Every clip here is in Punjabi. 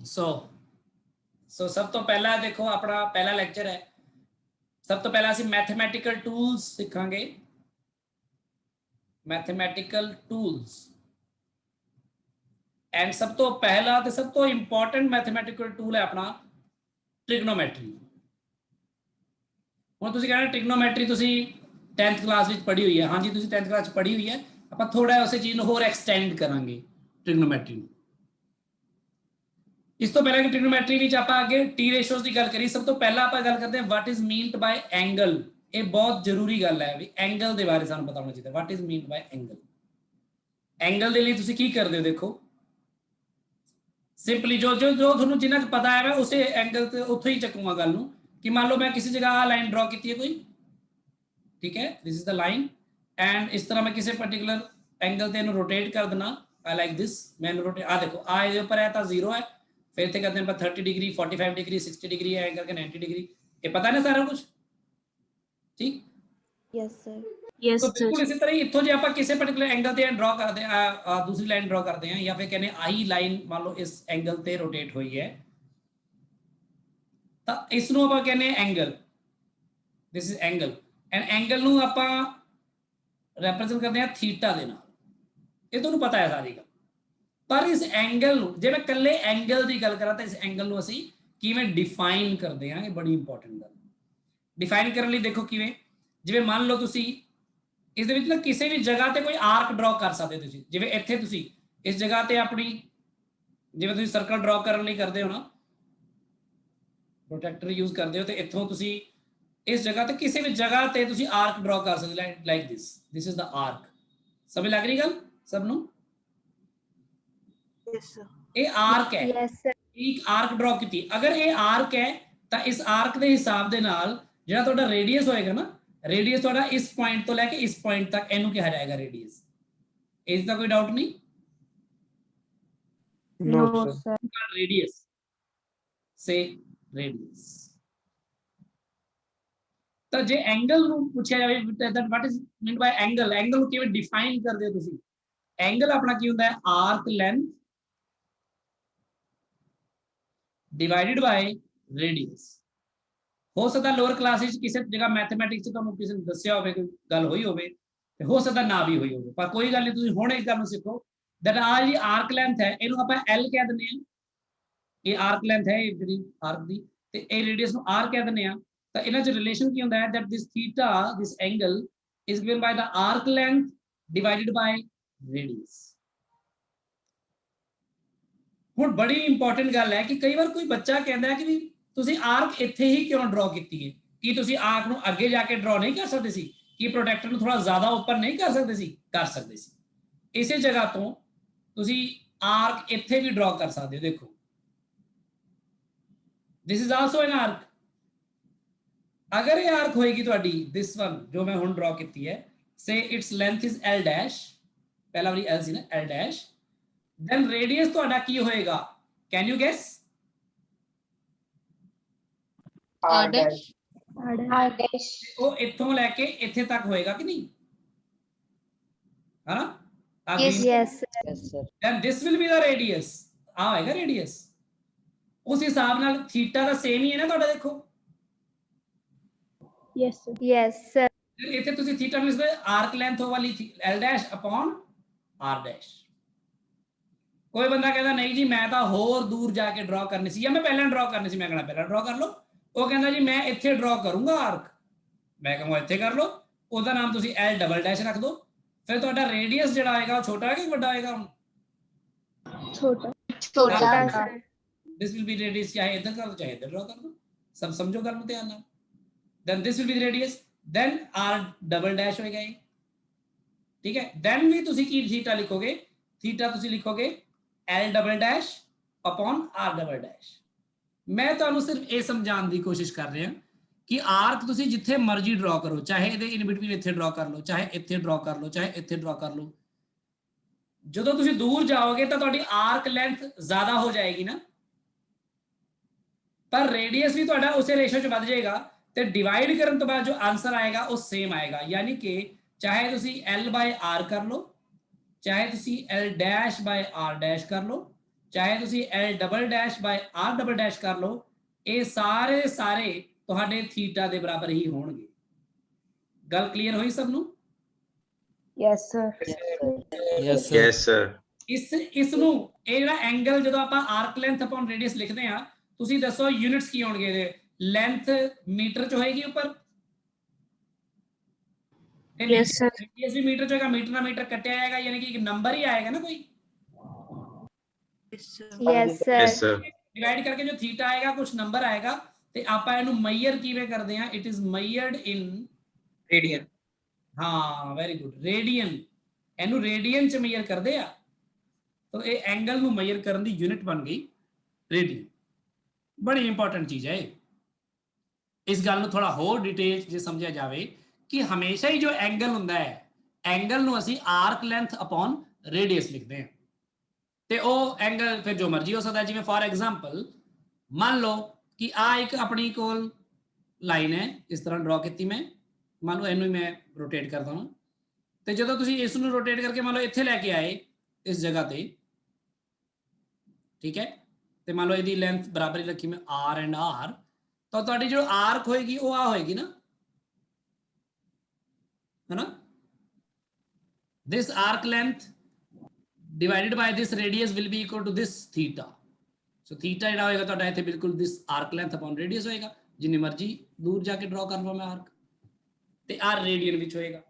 सो सब तो पहला देखो अपना पहला लेक्चर है। सब तो पहला ਅਸੀਂ मैथमैटिकल टूल्स सिखांगे। मैथमैटिकल टूल्स एंड सब तो पहला ਤੇ सब तो इंपॉर्टेंट मैथमैटिकल टूल है अपना ट्रिग्नोमेट्री। ਹੁਣ ਤੁਸੀਂ कहना ट्रिग्नोमेट्री ਤੁਸੀਂ 10th क्लास ਵਿੱਚ ਪੜ੍ਹੀ ਹੋਈ ਹੈ। ਹਾਂਜੀ ਤੁਸੀਂ 10th क्लास ਚ ਪੜ੍ਹੀ ਹੋਈ ਹੈ। ਆਪਾਂ ਥੋੜਾ ਉਸੇ ਚੀਜ਼ ਨੂੰ ਹੋਰ ਐਕਸਟੈਂਡ ਕਰਾਂਗੇ ट्रिग्नोमेट्री ਨੂੰ। ਇਸ ਤੋਂ ਪਹਿਲਾਂ ਕਿ ट्रिग्नोमेट्री ਵਿੱਚ ਆਪਾਂ ਅੱਗੇ टी ਰੇਸ਼ੀਓਜ਼ ਦੀ ਗੱਲ ਕਰੀ। ਸਭ ਤੋਂ ਪਹਿਲਾਂ ਆਪਾਂ ਗੱਲ ਕਰਦੇ ਹਾਂ what is meant by angle. ਇਹ ਬਹੁਤ ਜ਼ਰੂਰੀ ਗੱਲ ਹੈ ਵੀ ਐਂਗਲ ਦੇ ਬਾਰੇ ਸਾਨੂੰ ਪਤਾ ਹੋਣਾ ਚਾਹੀਦਾ। What is meant by angle. Angle ਦੇ ਲਈ ਤੁਸੀਂ ਕੀ ਕਰਦੇ ਹੋ ਦੇਖੋ ਸਿੰਪਲੀ ਜੋ ਤੁਹਾਨੂੰ ਜਿੰਨਾ ਕੁ ਪਤਾ ਹੈ ਮੈਂ ਉਸੇ ਐਂਗਲ ਤੇ ਉੱਥੇ ਹੀ ਚੱਕੂਗਾ ਗੱਲ ਨੂੰ कि मान लो मैं किसी जगह लाइन ड्रॉ की है कोई, ठीक है, this is the line and इस तरह मैं किसी पर्टिकुलर एंगल से रोटेट कर देना आई लाइक दिस। मैं रोटेट देखो ये ऊपर है तो 0 है, फिर इतने करते हैं 30 डिग्री 45 डिग्री 60 डिग्री है करके 90 डिग्री। ये पता है ना सारा कुछ, ठीक। Yes sir. यस तो बिल्कुल इसी तरह इतों जो आप किसी पर्टिकुलर एंगल से ड्रॉ करते हैं दूसरी लाइन ड्रॉ करते हैं या फिर कहने आई लाइन मान लो इस एंगल से रोटेट हुई है तो इसनों ਆਪਾਂ ਕਹਿੰਦੇ angle. This is angle and angle ਨੂੰ ਆਪਾਂ ਰਿਪਰੈਜ਼ੈਂਟ ਕਰਦੇ ਹਾਂ ਥੀਟਾ ਦੇ ਨਾਲ। ਇਹ ਤੁਹਾਨੂੰ ਪਤਾ ਹੈ ਸਾਰੀ ਗੱਲ। ਪਰ ਇਸ ਐਂਗਲ ਨੂੰ ਜੇ ਮੈਂ ਇਕੱਲੇ ਐਂਗਲ ਦੀ ਗੱਲ ਕਰਾਂ ਤਾਂ ਇਸ ਐਂਗਲ ਨੂੰ ਅਸੀਂ ਕਿਵੇਂ ਡਿਫਾਈਨ ਕਰਦੇ ਹਾਂ, ਇਹ ਬੜੀ ਇੰਪੋਰਟੈਂਟ ਗੱਲ। ਡਿਫਾਈਨ ਕਰਨ ਲਈ ਦੇਖੋ ਕਿਵੇਂ, ਜਿਵੇਂ ਮੰਨ ਲਓ ਤੁਸੀਂ ਇਸ ਦੇ ਵਿੱਚ ਨਾ ਕਿਸੇ ਵੀ ਜਗ੍ਹਾ ਤੇ ਕੋਈ ਆਰਕ ਡਰਾ ਕਰ ਸਕਦੇ ਹੋ ਤੁਸੀਂ। ਜਿਵੇਂ ਇੱਥੇ ਤੁਸੀਂ ਇਸ ਜਗ੍ਹਾ ਤੇ ਆਪਣੀ ਜਿਵੇਂ ਤੁਸੀਂ ਸਰਕਲ ਡਰਾ ਕਰਨ ਲਈ ਕਰਦੇ ਹੋ ਨਾ प्रोटेक्टर यूज करते हो तो इतों तुसी इस जगह ते किसी भी जगह ते तुसी आर्क ड्रॉ कर सकते हो like this. This is the arc. समझ लग रही गल सब नु? Yes sir. ये आर्क है। Yes sir. एक आर्क ड्रॉ की अगर ये आर्क है तो इस आर्क के हिसाब दे नाल जेड़ा तोड़ा रेडियस होएगा ना, रेडियस तोड़ा इस पॉइंट तो लेके इस पॉइंट तक इनू कहा जाएगा रेडियस। इसका कोई डाउट नहीं? No sir. रेडियस से रेडियस तो जे एंगल ਨੂੰ ਪੁੱਛਿਆ ਜਾਵੇ that what is meant by angle, angle ਨੂੰ ਕਿਵੇਂ ਡਿਫਾਈਨ ਕਰਦੇ ਹੋ ਤੁਸੀਂ? एंगल ਆਪਣਾ ਕੀ ਹੁੰਦਾ ਹੈ ਆਰਕ ਲੈਂਥ ਡਿਵਾਈਡਡ ਬਾਈ ਰੇਡੀਅਸ। ਹੋ ਸਕਦਾ ਲੋਅਰ ਕਲਾਸ ਵਿੱਚ ਕਿਸੇ ਜਗ੍ਹਾ ਮੈਥਮੈਟਿਕਸ ਚ ਤੁਹਾਨੂੰ ਕਿਸੇ ਨੇ ਦੱਸਿਆ ਹੋਵੇ ਕੋਈ ਗੱਲ ਹੋਈ ਹੋਵੇ ਤੇ ਹੋ ਸਕਦਾ ਨਾ ਵੀ ਹੋਈ ਹੋਵੇ, ਪਰ ਕੋਈ ਗੱਲ ਨਹੀਂ ਤੁਸੀਂ ਹੁਣ ਇੱਕ ਗੱਲ ਨੂੰ ਸਿੱਖੋ that ਆ ਜਿਹੜੀ ਆਰਕ ਲੈਂਥ ਹੈ ਇਹਨੂੰ ਆਪਾਂ L ਕਹਿ ਦਿੰਦੇ ਹਾਂ। ਇਹ ਆਰਕ ਲੈਂਥ ਹੈ ਇਹ ਜਿਹੜੀ ਆਰਕ ਦੀ ਤੇ ਇਹ ਰੇਡੀਅਸ ਨੂੰ R ਕਹਿ ਦਿੰਦੇ ਆ। ਤਾਂ ਇਹਨਾਂ ਚ ਰਿਲੇਸ਼ਨ ਕੀ ਹੁੰਦਾ ਹੈ that this theta this angle is given by the arc length divided by radius। ਹੁਣ ਬੜੀ ਇੰਪੋਰਟੈਂਟ ਗੱਲ ਹੈ ਕਿ ਕਈ ਵਾਰ ਕੋਈ ਬੱਚਾ ਕਹਿੰਦਾ ਹੈ ਕਿ ਵੀ ਤੁਸੀਂ ਆਰਕ ਇੱਥੇ ਹੀ ਕਿਉਂ ਡਰਾ ਕੀਤੀ ਹੈ? ਕੀ ਤੁਸੀਂ ਆਰਕ ਨੂੰ ਅੱਗੇ ਜਾ ਕੇ ਡਰਾ ਨਹੀਂ ਕਰ ਸਕਦੇ ਸੀ? ਕੀ ਪ੍ਰੋਟੈਕਟਰ ਨੂੰ ਥੋੜਾ ਜ਼ਿਆਦਾ ਉੱਪਰ ਨਹੀਂ ਕਰ ਸਕਦੇ ਸੀ? ਕਰ ਸਕਦੇ ਸੀ। ਇਸੇ ਜਗ੍ਹਾ ਤੋਂ ਤੁਸੀਂ ਆਰਕ ਇੱਥੇ ਵੀ ਡਰਾ ਕਰ ਸਕਦੇ ਹੋ। ਦੇਖੋ this is also an arc। अगर ये आर्क होएगी तो दिस वन जो मैं हुन ड्रॉ की है से its length is L dash, पहला वाली L सी ना L डैश, देन रेडियस तो की होएगा can you guess? R dash. R dash वो इथों लेके इथे तक होएगा कि नहीं, है ना? Yes yes sir. Then this will be the radius. आएगा रेडियस उस हिसाब नाल थीटा का सेम ही है ना ਤੁਹਾਡਾ। देखो यस सर। Yes sir. इथे तुसी थीटा मींस आर्क लेंथ वाली L dash upon R dash. कोई बंदा कहता नहीं जी मैं तो होर दूर जाके ड्रॉ करनी सी या मैं पहले ड्रॉ करनी सी, मैं कहना पहले ड्रॉ कर लो। वो कहता जी मैं इथे ड्रॉ करूंगा आर्क, मैं कहूंगा इथे कर लो। उसका नाम तुसी L डबल डैश रख दो, फिर तुहाडा रेडियस जिहड़ा आएगा छोटा है कि बड़ा आएगा? छोटा छोटा। दिस विल बी रेडियस, चाहे इधर कर दो चाहे इधर ड्रॉ कर दो। सब समझो गल नु ध्यान नाल। then this will be the radius, then R double dash होएगा ये, ठीक है। then भी तुसी की थीटा लिखोगे, थीटा तुसी लिखोगे L double dash upon R double dash। मैं ਤੁਹਾਨੂੰ सिर्फ ये समझाने की कोशिश कर रहा कि आर्क तुसी जिथे मर्जी ड्रॉ करो, चाहे ਇਹਦੇ in between ਇੱਥੇ ड्रॉ कर लो, चाहे ਇੱਥੇ ड्रॉ कर लो, चाहे ਇੱਥੇ ड्रॉ कर लो। ਜਦੋਂ ਤੁਸੀਂ दूर जाओगे तो ਤੁਹਾਡੀ आर्क लेंथ ज्यादा हो जाएगी ना, पर रेडियस भी ਤੁਹਾਡਾ ਉਸੇ रेशो ਚ ਵੱਧ ਜਾਏਗਾ तो डिवाइड करने तो बाद जो आंसर आएगा वो सेम आएगा। यानी कि चाहे तुसी L बाय R कर लो, चाहे तुसी L dash by R dash कर लो, ਚਾਹੇ ਤੁਸੀਂ L double dash ਬਾय R double dash ਕਰ ਲਓ, ਇਹ ਸਾਰੇ ਤੁਹਾਡੇ ਥੀਟਾ ਦੇ ਬਰਾਬਰ ਹੀ ਹੋਣਗੇ। ਗੱਲ ਕਲੀਅਰ ਹੋਈ ਸਭ ਨੂੰ? Yes, sir. Yes, sir. ਇਸ ਨੂੰ ਇਹ ਜਿਹੜਾ ਐਂਗਲ ਜਦੋਂ ਆਪਾਂ ਆਰਕ ਲੈਂਥ ਅਪਨ ਰੇਡੀਅਸ ਲਿਖਦੇ ਆ, ਤੁਸੀਂ ਦੱਸੋ ਯੂਨਿਟਸ ਕੀ ਹੋਣਗੇ ਇਹਦੇ? ਲੈਂਥ ਮੀਟਰ ਚ ਹੋਏਗੀ ਉੱਪਰ? Yes, sir. ਰੇਡੀਅਸ ਵੀ ਮੀਟਰ ਚ ਹੋਏਗਾ, ਮੀਟਰ ਨਾਲ ਮੀਟਰ ਕੱਟਿਆ ਜਾਏਗਾ, ਯਾਨੀ ਕਿ ਇੱਕ ਨੰਬਰ ਹੀ ਆਏਗਾ ਨਾ ਕੋਈ। Yes, sir. Yes, sir. Divide करके जो थीटा आएगा कुछ नंबर आएगा, ਤੇ ਆਪਾਂ ਇਹਨੂੰ ਮੈਜ਼ਰ ਕਿਵੇਂ ਕਰਦੇ ਆ? It is measured in radian. ਹਾਂ ਵੈਰੀ ਗੁੱਡ, ਰੇਡੀਅਨ। ਇਹਨੂੰ ਰੇਡੀਅਨ ਚ ਮੈਜ਼ਰ ਕਰਦੇ ਆ, ਤਾਂ ਇਹ ਐਂਗਲ ਨੂੰ ਮੈਜ਼ਰ ਕਰਨ ਦੀ ਯੂਨਿਟ ਬਣ ਗਈ ਰੇਡੀਅਨ। ਬੜੀ ਇੰਪੋਰਟੈਂਟ ਚੀਜ਼ ਹੈ ਇਹ। ਇਸ ਗੱਲ ਨੂੰ ਥੋੜਾ ਹੋਰ ਡਿਟੇਲ ਜੇ ਸਮਝਿਆ ਜਾਵੇ ਕਿ ਹਮੇਸ਼ਾ ਹੀ ਜੋ ਐਂਗਲ ਹੁੰਦਾ ਹੈ, ਐਂਗਲ ਨੂੰ ਅਸੀਂ ਆਰਕ ਲੈਂਥ ਅਪਨ ਰੇਡੀਅਸ ਲਿਖਦੇ ਹਾਂ, ਤੇ ਉਹ ਐਂਗਲ ਫਿਰ ਜੋ ਮਰਜ਼ੀ ਹੋ ਸਕਦਾ। ਜਿਵੇਂ ਫॉर एग्जांपल ਮੰਨ ਲਓ ਕਿ ਆ ਇੱਕ ਆਪਣੀ ਕੋਲ ਲਾਈਨ ਹੈ, ਇਸ ਤਰ੍ਹਾਂ ਡਰਾ ਕੀਤੀ ਮੈਂ, ਮੰਨ ਲਓ ਇਹਨੂੰ ਹੀ ਮੈਂ ਰੋਟੇਟ ਕਰਦਾ ਹਾਂ, ਤੇ ਜਦੋਂ ਤੁਸੀਂ ਇਸ ਨੂੰ ਰੋਟੇਟ ਕਰਕੇ ਮੰਨ ਲਓ ਇੱਥੇ ਲੈ ਕੇ ਆਏ ਇਸ ਜਗ੍ਹਾ ਤੇ, ਠੀਕ ਹੈ, ਤੇ ਮੰਨ ਲਓ ਇਹਦੀ ਲੈਂਥ ਬਰਾਬਰ ਹੀ ਰੱਖੀ ਮੈਂ R ਐਂਡ R, ਤਾਂ ਤੁਹਾਡੀ ਜੋ ਆਰਕ ਹੋਏਗੀ ਉਹ ਆ ਹੋਏਗੀ ਨਾ, है ना? This arc length divided by this radius will be equal to this theta. So theta ਜਿਹੜਾ ਹੋਏਗਾ ਤੁਹਾਡਾ ਇੱਥੇ ਬਿਲਕੁਲ this arc length upon radius ਹੋਏਗਾ, ਜਿੰਨੀ ਮਰਜ਼ੀ ਦੂਰ ਜਾ ਕੇ ਡਰਾ ਕਰ ਲਵਾਂ ਮੈਂ ਆਰਕ, ਤੇ r ਰੇਡੀਅਨ ਵਿੱਚ ਹੋਏਗਾ।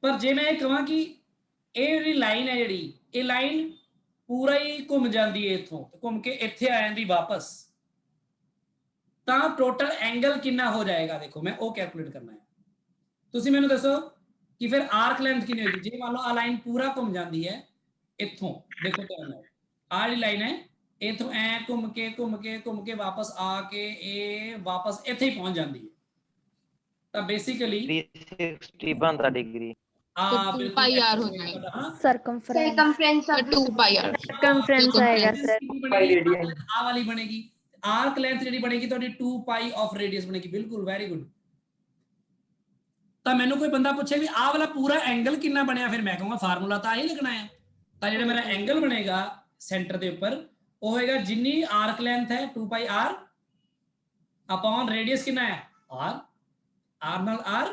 ਪਰ ਜੇ ਮੈਂ ਇਹ ਕਹਾਂ ਕਿ ਇਹ ਜਿਹੜੀ ਲਾਈਨ ਹੈ, ਜਿਹੜੀ ਇਹ ਲਾਈਨ ਪੂਰਾ ਹੀ ਘੁੰਮ ਜਾਂਦੀ ਹੈ ਇੱਥੋਂ, ਘੁੰਮ ਕੇ ਇੱਥੇ ਆ ਜਾਂਦੀ ਵਾਪਸ, ਤਾਂ ਟੋਟਲ ਐਂਗਲ ਕਿੰਨਾ ਹੋ ਜਾਏਗਾ? ਦੇਖੋ ਮੈਂ ਉਹ ਕੈਲਕੂਲੇਟ ਕਰਨਾ ਹੈ। ਤੁਸੀਂ ਮੈਨੂੰ ਦੱਸੋ ਕਿ ਫਿਰ ਆਰਕ ਲੈਂਥ ਕਿੰਨੀ ਹੋਏਗੀ? ਜੇ ਮੰਨ ਲਓ ਆ ਲਾਈਨ ਪੂਰਾ ਘੁੰਮ ਜਾਂਦੀ ਹੈ ਇੱਥੋਂ, ਦੇਖੋ ਧਿਆਨ ਨਾਲ, ਆਹ ਜਿਹੜੀ ਲਾਈਨ ਹੈ ਇੱਥੋਂ ਐ ਘੁੰਮ ਕੇ ਵਾਪਸ ਆ ਕੇ ਇਹ ਵਾਪਸ ਇੱਥੇ ਹੀ ਪਹੁੰਚ ਜਾਂਦੀ ਹੈ, ਤਾਂ ਬੇਸਿਕਲੀ 360 बनता डिग्री बिल्कुल पाई आर हो जाएगा, हाँ? Circumference of 2 pi R circumference आएगा sir. आ वाली बनेगी, आर्क लेंथ ਜਿਹੜੀ ਬਣੇਗੀ ਤੁਹਾਡੀ 2 ਪਾਈ ਆਫ ਰੇਡੀਅਸ ਬਣੇਗੀ। ਬਿਲਕੁਲ ਵੈਰੀ ਗੁੱਡ। ਤਾਂ ਮੈਨੂੰ ਕੋਈ ਬੰਦਾ ਪੁੱਛੇ ਵੀ ਆਹ ਵਾਲਾ ਪੂਰਾ ਐਂਗਲ ਕਿੰਨਾ ਬਣਿਆ, ਫਿਰ ਮੈਂ ਕਹੂੰਗਾ ਫਾਰਮੂਲਾ ਤਾਂ ਆਹੀ ਲੱਗਣਾ ਹੈ। ਤਾਂ ਜਿਹੜਾ ਮੇਰਾ ਐਂਗਲ ਬਣੇਗਾ ਸੈਂਟਰ ਦੇ ਉੱਪਰ, ਉਹ ਹੋਏਗਾ ਜਿੰਨੀ ਆਰਕ ਲੈਂਥ ਹੈ 2 ਪਾਈ r ਅਪਨ ਰੇਡੀਅਸ ਕਿੰਨਾ ਹੈ r, r ਨਾਲ r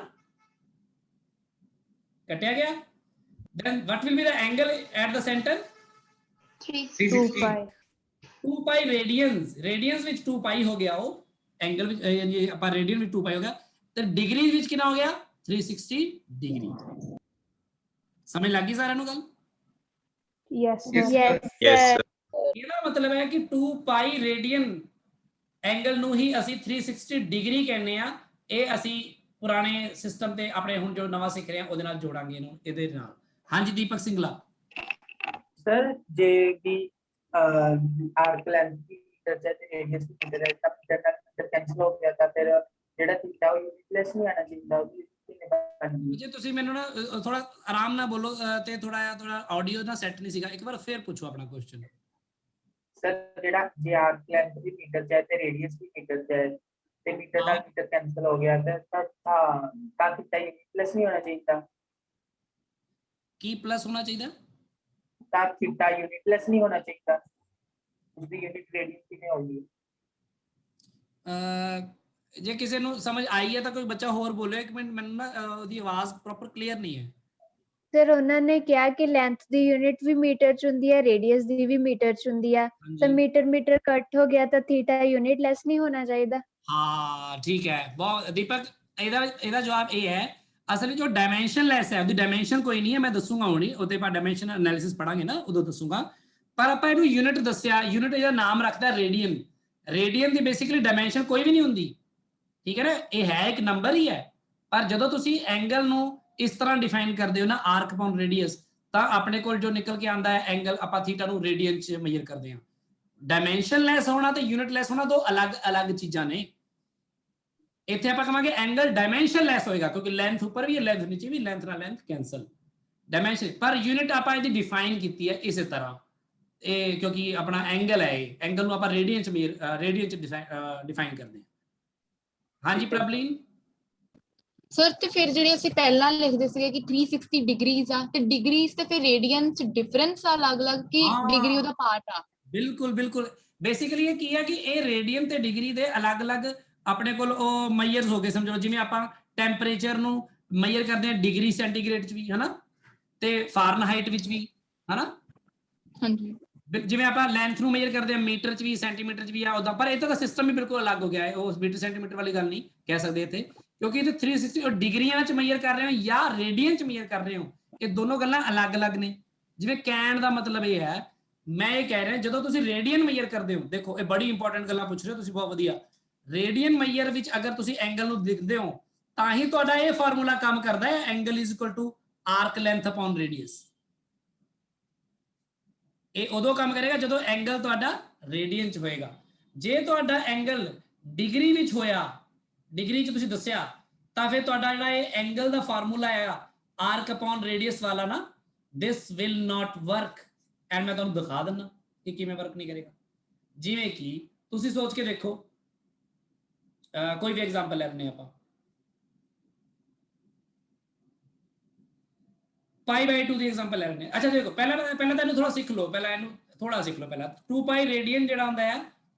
ਕੱਟਿਆ ਗਿਆ, then what will be the angle at the center? 2 pi. 2 ਪਾਈ ਰੇਡੀਅਨਸ ਵਿੱਚ 2 ਪਾਈ ਹੋ ਗਿਆ, ਉਹ ਐਂਗਲ ਵਿੱਚ ਇਹ ਆਪਾਂ ਰੇਡੀਅਨ ਵਿੱਚ 2 ਪਾਈ ਹੋ ਗਿਆ, ਤੇ ਡਿਗਰੀ ਵਿੱਚ ਕਿੰਨਾ ਹੋ ਗਿਆ? 360 ਡਿਗਰੀ। ਸਮਝ ਲੱਗੀ ਸਾਰਿਆਂ ਨੂੰ ਗੱਲ? Yes, Yes, yes, Yes, sir. sir. ਇਹਦਾ ਮਤਲਬ ਹੈ ਕਿ 2 ਪਾਈ ਰੇਡੀਅਨ ਐਂਗਲ ਨੂੰ ਹੀ ਅਸੀਂ 360 ਡਿਗਰੀ ਕਹਿੰਦੇ ਆ। ਇਹ ਅਸੀਂ ਪੁਰਾਣੇ ਸਿਸਟਮ ਤੇ ਆਪਣੇ ਹੁਣ ਜੋ ਨਵਾਂ ਸਿੱਖ ਰਹੇ ਆ ਉਹਦੇ ਨਾਲ ਜੋੜਾਂਗੇ ਇਹਨੂੰ, ਇਹਦੇ ਨਾਲ। ਹਾਂਜੀ ਦੀਪਕ ਸਿੰਗਲਾ। सर जे की आर्क लेंथ की मीटर से रेडियस की मीटर है, तब मीटर कैंसिल हो गया था, फिर जेड़ा थीटा वो यूनिटलेस नहीं आना चाहिए, उसकी कितने बननी? ਜੇ ਤੁਸੀਂ ਮੈਨੂੰ ਨਾ ਥੋੜਾ ਆਰਾਮ ਨਾਲ ਬੋਲੋ, ਤੇ ਥੋੜਾ ਆਡੀਓ ਨਾ ਸੈੱਟ ਨਹੀਂ ਸੀਗਾ, ਇੱਕ ਵਾਰ ਫੇਰ ਪੁੱਛੋ ਆਪਣਾ ਕੁਐਸਚਨ। सर जेड़ा जे आर्क लेंथ की मीटर से ते रेडियस की मीटर से ते मीटर ना मीटर कैंसिल हो गया था, था थीटा यूनिटलेस नहीं होना चाहिए था, ਕੀ ਪਲੱਸ ਹੋਣਾ ਚਾਹੀਦਾ? था थीटा यूनिटलेस नहीं होना चाहिए था, उसकी यूनिट रेडियस कितनी होगी? ਜੇ ਕਿਸੇ ਨੂੰ ਸਮਝ ਆਈ ਹੈ ਤਾਂ ਕੋਈ ਬੱਚਾ ਹੋਰ ਬੋਲੇ ਇੱਕ ਮਿੰਟ, ਮੈਨੂੰ ਨਾ ਉਹਦੀ ਆਵਾਜ਼ ਪ੍ਰੋਪਰ ਕਲੀਅਰ ਨਹੀਂ ਹੈ। ਸਰ ਉਹਨਾਂ ਨੇ ਕਿਹਾ ਕਿ ਲੈਂਥ ਦੀ ਯੂਨਿਟ ਵੀ ਮੀਟਰ ਚ ਹੁੰਦੀ ਹੈ, ਰੇਡੀਅਸ ਦੀ ਵੀ ਮੀਟਰ ਚ ਹੁੰਦੀ ਆ, ਤਾਂ ਮੀਟਰ ਕੱਟ ਹੋ ਗਿਆ ਤਾਂ ਥੀਟਾ ਯੂਨਿਟਲੈਸ ਨਹੀਂ ਹੋਣਾ ਚਾਹੀਦਾ। ਹਾਂ ਠੀਕ ਹੈ, ਬਹੁਤ ਦੀਪਕ, ਇਹਦਾ ਜਵਾਬ ਇਹ ਹੈ, ਅਸਲ ਵਿੱਚ ਜੋ ਡਾਇਮੈਂਸ਼ਨ ਲੈਸ ਹੈ ਉਹਦੀ ਡਾਇਮੈਂਸ਼ਨ ਕੋਈ ਨਹੀਂ ਹੈ, ਮੈਂ ਦੱਸੂਗਾ ਹੁਣੀ, ਉਹਦੇ ਆਪਾਂ ਡਾਇਮੈਂਸ਼ਨ ਐਨਾਲਿਸਿਸ ਪੜਾਂਗੇ ਨਾ, ਉਦੋਂ ਦੱਸੂਗਾ। ਪਰ ਆਪਾਂ ਇਹਨੂੰ ਯੂਨਿਟ ਦੱਸਿਆ, ਯੂਨਿਟ ਇਹਦਾ ਨਾਮ ਰੱਖਦਾ ਰੇਡੀਅਨ। ਰੇਡੀਅਨ ਦੀ ਬੇਸਿਕਲੀ ਡਾਇਮੈਂਸ਼ਨ ਕੋਈ ਵੀ ਨਹੀਂ ਹੁੰਦੀ, ਠੀਕ ਹੈ ਨਾ, ਇਹ ਹੈ ਇੱਕ ਨੰਬਰ ਹੀ ਹੈ। ਪਰ ਜਦੋਂ ਤੁਸੀਂ ਐਂਗਲ ਨੂੰ ਇਸ ਤਰ੍ਹਾਂ ਡਿਫਾਈਨ ਕਰਦੇ ਹੋ ਨਾ, ਆਰਕ ਅਪਨ ਰੇਡੀਅਸ, ਤਾਂ ਆਪਣੇ ਕੋਲ ਜੋ ਨਿਕਲ ਕੇ ਆਉਂਦਾ ਹੈ ਐਂਗਲ, ਆਪਾਂ ਥੀਟਾ ਨੂੰ ਰੇਡੀਅਨ ਚ ਮੈਜ਼ਰ ਕਰਦੇ ਹਾਂ। ਡਾਇਮੈਂਸ਼ਨ ਲੈਸ ਹੋਣਾ ਤੇ ਯੂਨਿਟ ਲੈਸ ਹੋਣਾ ਦੋ ਅਲੱਗ ਚੀਜ਼ਾਂ ਨੇ। ਇੱਥੇ ਆਪਾਂ ਕਹਾਂਗੇ ਐਂਗਲ ਡਾਇਮੈਂਸ਼ਨ ਲੈਸ ਹੋਏਗਾ ਕਿਉਂਕਿ ਲੈਂਥ ਉੱਪਰ ਵੀ ਹੈ, ਲੈਂਥ ਨੀਚੇ ਵੀ, ਲੈਂਥ ਨਾਲ ਲੈਂਥ ਕੈਂਸਲ, ਡਾਇਮੈਂਸ਼ਨ। ਪਰ ਯੂਨਿਟ ਆਪਾਂ ਇਹਦੀ ਡਿਫਾਈਨ ਕੀਤੀ ਹੈ ਇਸੇ ਤਰ੍ਹਾਂ, ਇਹ ਕਿਉਂਕਿ ਆਪਣਾ ਐਂਗਲ ਹੈ, ਇਹ ਐਂਗਲ ਨੂੰ ਆਪਾਂ ਰੇਡੀਅਨ ਚ ਡਿਫਾਈਨ ਕਰਦੇ ਹਾਂ। ਹਾਂਜੀ ਪ੍ਰਭਲੀਨ। ਸਰ ਤੇ ਫਿਰ ਜਿਹੜੇ ਅਸੀਂ ਪਹਿਲਾਂ ਲਿਖਦੇ ਸੀਗੇ ਕਿ 360 ਡਿਗਰੀਜ਼ ਆ, ਤੇ ਡਿਗਰੀਜ਼ ਤੇ ਫਿਰ ਰੇਡੀਅਨ ਚ ਡਿਫਰੈਂਸ ਆ ਅਲੱਗ-ਅਲੱਗ ਕਿ ਡਿਗਰੀ ਉਹਦਾ ਪਾਰਟ ਆ? ਬਿਲਕੁਲ ਬਿਲਕੁਲ ਬੇਸਿਕਲੀ ਇਹ ਕੀ ਹੈ ਕਿ ਇਹ ਰੇਡੀਅਨ ਤੇ ਡਿਗਰੀ ਦੇ ਅਲੱਗ-ਅਲੱਗ ਆਪਣੇ ਕੋਲ ਉਹ ਮੈਜ਼ਰਸ ਹੋ ਗਏ, ਸਮਝੋ ਜਿਵੇਂ ਆਪਾਂ ਟੈਂਪਰੇਚਰ ਨੂੰ ਮੈਜ਼ਰ ਕਰਦੇ ਹਾਂ ਡਿਗਰੀ ਸੈਂਟੀਗ੍ਰੇਡ ਚ ਵੀ, ਹਨਾ, ਤੇ ਫਾਰਨਹਾਈਟ ਵਿੱਚ ਵੀ, ਹਨਾ, ਹਾਂਜੀ ਜਿਵੇਂ ਆਪਾਂ ਲੈਂਥ ਨੂੰ ਮੇਜਰ ਕਰਦੇ ਆ ਮੀਟਰ ਚ ਵੀ ਸੈਂਟੀਮੀਟਰ ਚ ਵੀ ਆ ਉਦਾਂ, ਪਰ ਇਹ ਤਾਂ ਸਿਸਟਮ ਵੀ ਬਿਲਕੁਲ ਅਲੱਗ ਹੋ ਗਿਆ ਹੈ, ਉਹ ਮੀਟਰ ਸੈਂਟੀਮੀਟਰ ਵਾਲੀ ਗੱਲ ਨਹੀਂ ਕਹਿ ਸਕਦੇ ਇੱਥੇ, ਕਿਉਂਕਿ ਇਹ 360 ਡਿਗਰੀਆਂ ਚ ਮੇਜਰ ਕਰ ਰਹੇ ਹੋ ਜਾਂ ਰੇਡੀਅਨ ਚ ਮੇਜਰ ਕਰ ਰਹੇ ਹੋ, ਇਹ ਦੋਨੋਂ ਗੱਲਾਂ ਅਲੱਗ-ਅਲੱਗ ਨੇ। ਜਿਵੇਂ ਕਹਿਣ ਦਾ ਮਤਲਬ ਇਹ ਹੈ, ਮੈਂ ਇਹ ਕਹਿ ਰਿਹਾ ਜਦੋਂ ਤੁਸੀਂ ਰੇਡੀਅਨ ਮੇਜਰ ਕਰਦੇ ਹੋ, ਦੇਖੋ ਇਹ ਬੜੀ ਇੰਪੋਰਟੈਂਟ ਗੱਲਾਂ ਪੁੱਛ ਰਹੇ ਹੋ ਤੁਸੀਂ, ਬਹੁਤ ਵਧੀਆ। ਰੇਡੀਅਨ ਮੇਜਰ ਵਿੱਚ ਅਗਰ ਤੁਸੀਂ ਐਂਗਲ ਨੂੰ ਲਿਖਦੇ ਹੋ ਤਾਂ ਹੀ ਤੁਹਾਡਾ ਇਹ ਫਾਰਮੂਲਾ ਕੰਮ ਕਰਦਾ ਹੈ, angle is equal to arc length upon radius. ਇਹ ਉਦੋਂ ਕੰਮ ਕਰੇਗਾ ਜਦੋਂ ਐਂਗਲ ਤੁਹਾਡਾ ਰੇਡੀਅਨ ਚ ਹੋਏਗਾ। ਜੇ ਤੁਹਾਡਾ ਐਂਗਲ ਡਿਗਰੀ ਵਿੱਚ ਹੋਇਆ, ਡਿਗਰੀ ਚ ਤੁਸੀਂ ਦੱਸਿਆ, ਤਾਂ ਫਿਰ ਤੁਹਾਡਾ ਜਿਹੜਾ ਇਹ ਐਂਗਲ ਦਾ ਫਾਰਮੂਲਾ ਆਇਆ ਆਰਕ ਅਪਨ ਰੇਡੀਅਸ ਵਾਲਾ ਨਾ, this will not work. And ਮੈਂ ਤੁਹਾਨੂੰ ਦਿਖਾ ਦਿੰਦਾ ਕਿ ਕਿਵੇਂ ਵਰਕ ਨਹੀਂ ਕਰੇਗਾ। ਜਿਵੇਂ ਕਿ ਤੁਸੀਂ ਸੋਚ ਕੇ ਦੇਖੋ, ਕੋਈ ਵੀ ਐਗਜ਼ਾਮਪਲ ਲੈ ਲੈਂਦੇ ਆਪਾਂ, π/2 ਦੀ ਐਗਜ਼ਾਮਪਲ ਲੈ ਲੈਂਦੇ। ਅੱਛਾ ਦੇਖੋ, ਪਹਿਲਾਂ ਤਾਂ ਇਹਨੂੰ ਥੋੜਾ ਸਿੱਖ ਲਓ, ਪਹਿਲਾਂ ਇਹਨੂੰ ਥੋੜਾ ਸਿੱਖ ਲਓ। ਪਹਿਲਾਂ 2π ਰੇਡੀਅਨ ਜਿਹੜਾ ਹੁੰਦਾ ਹੈ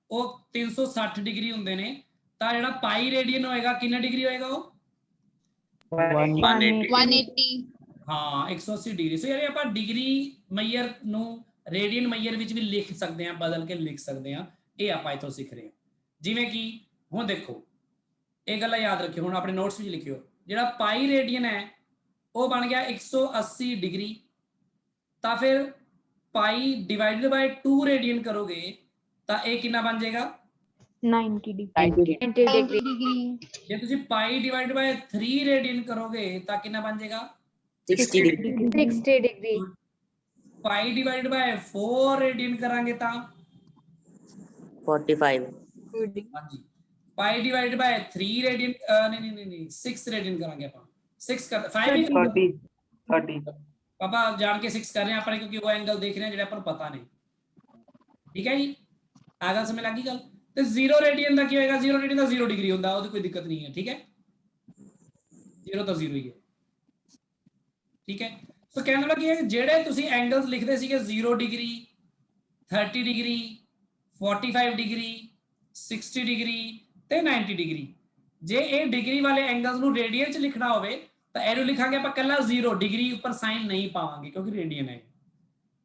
ਉਹ 360 ਡਿਗਰੀ ਹੁੰਦੇ ਨੇ, ਤਾਂ ਜਿਹੜਾ ਪਾਈ ਰੇਡੀਅਨ ਹੋਏਗਾ ਕਿੰਨਾ ਡਿਗਰੀ ਹੋਏਗਾ ਉਹ 180 ਹਾਂ 180 ਡਿਗਰੀ। ਸੋ ਯਾਰ ਆਪਾਂ ਡਿਗਰੀ ਮੈਜ਼ਰ ਨੂੰ ਰੇਡੀਅਨ ਮੈਜ਼ਰ ਵਿੱਚ ਵੀ ਲਿਖ ਸਕਦੇ ਹਾਂ, ਬਦਲ ਕੇ ਲਿਖ ਸਕਦੇ ਹਾਂ, ਇਹ ਆਪਾਂ ਇੱਥੋਂ ਸਿੱਖ ਰਹੇ ਹਾਂ। ਜਿਵੇਂ ਕਿ ਹੁਣ ਦੇਖੋ ਇਹ ਗੱਲਾਂ ਯਾਦ ਰੱਖਿਓ, ਹੁਣ ਆਪਣੇ ਨੋਟਸ ਵਿੱਚ ਲਿਖਿਓ, ਜਿਹੜਾ ਪਾਈ ਰੇਡੀਅਨ ਹੈ ਉਹ ਬਣ ਗਿਆ 180 ਡਿਗਰੀ, ਤਾਂ ਫਿਰ ਪਾਈ ਡਿਵਾਈਡਡ ਬਾਈ 2 ਰੇਡੀਅਨ ਕਰੋਗੇ ਤਾਂ ਇਹ ਕਿੰਨਾ ਬਣ ਜਾਏਗਾ 90 ਡਿਗਰੀ। ਜੇ ਤੁਸੀਂ ਪਾਈ ਡਿਵਾਈਡਡ ਬਾਈ 3 ਰੇਡੀਅਨ ਕਰੋਗੇ ਤਾਂ ਕਿੰਨਾ ਬਣ ਜਾਏਗਾ 60 degree. 60 degree। Pi divided by 4 radian ਕਰਾਂਗੇ ਤਾਂ 45. ਹਾਂਜੀ, ਪਾਈ ਡਿਵਾਈਡਡ ਬਾਈ 3 ਰੇਡੀਅਨ ਨਹੀਂ 6 ਰੇਡੀਅਨ ਕਰਾਂਗੇ ਆਪਾਂ, 6 ਕਰ 5 30 ਪਾਪਾ ਜਾਣ ਕੇ 6 ਕਰ ਰਹੇ ਆਪਾਂ, ਕਿਉਂਕਿ ਉਹ ਐਂਗਲ ਦੇਖ ਰਹੇ ਹਾਂ ਜਿਹੜੇ ਆਪਾਂ ਨੂੰ ਪਤਾ ਨਹੀਂ। ਠੀਕ ਹੈ ਜੀ, ਆ ਗੱਲ ਸਮਝ ਲੱਗੀ ਗੱਲ। ਤੇ 0 ਰੇਡੀਅਨ ਦਾ ਕੀ ਹੋਏਗਾ, 0 ਰੇਡੀਅਨ ਦਾ 0 ਡਿਗਰੀ ਹੁੰਦਾ, ਉਹਦੀ ਕੋਈ ਦਿੱਕਤ ਨਹੀਂ ਹੈ। ਠੀਕ ਹੈ, 0 ਤਾਂ 0 ਹੀ ਹੈ। ਠੀਕ ਹੈ, ਸੋ ਕਹਿਣ ਦਾ ਕੀ ਹੈ, ਜਿਹੜੇ ਤੁਸੀਂ ਐਂਗਲਸ ਲਿਖਦੇ ਸੀਗੇ 0 ਡਿਗਰੀ 30 ਡਿਗਰੀ 45 ਡਿਗਰੀ 60 ਡਿਗਰੀ ਤੇ 90 ਡਿਗਰੀ, ਜੇ ਇਹ ਡਿਗਰੀ ਵਾਲੇ ਐਂਗਲਸ ਨੂੰ ਰੇਡੀਅਨ ਚ ਲਿਖਣਾ ਹੋਵੇ ਤਾਂ ਇਹਨੂੰ ਲਿਖਾਂਗੇ ਆਪਾਂ ਕੱਲਾ 0 ਡਿਗਰੀ ਉੱਪਰ ਸਾਈਨ ਨਹੀਂ ਪਾਵਾਂਗੇ ਕਿਉਂਕਿ ਰੇਡੀਅਨ ਹੈ।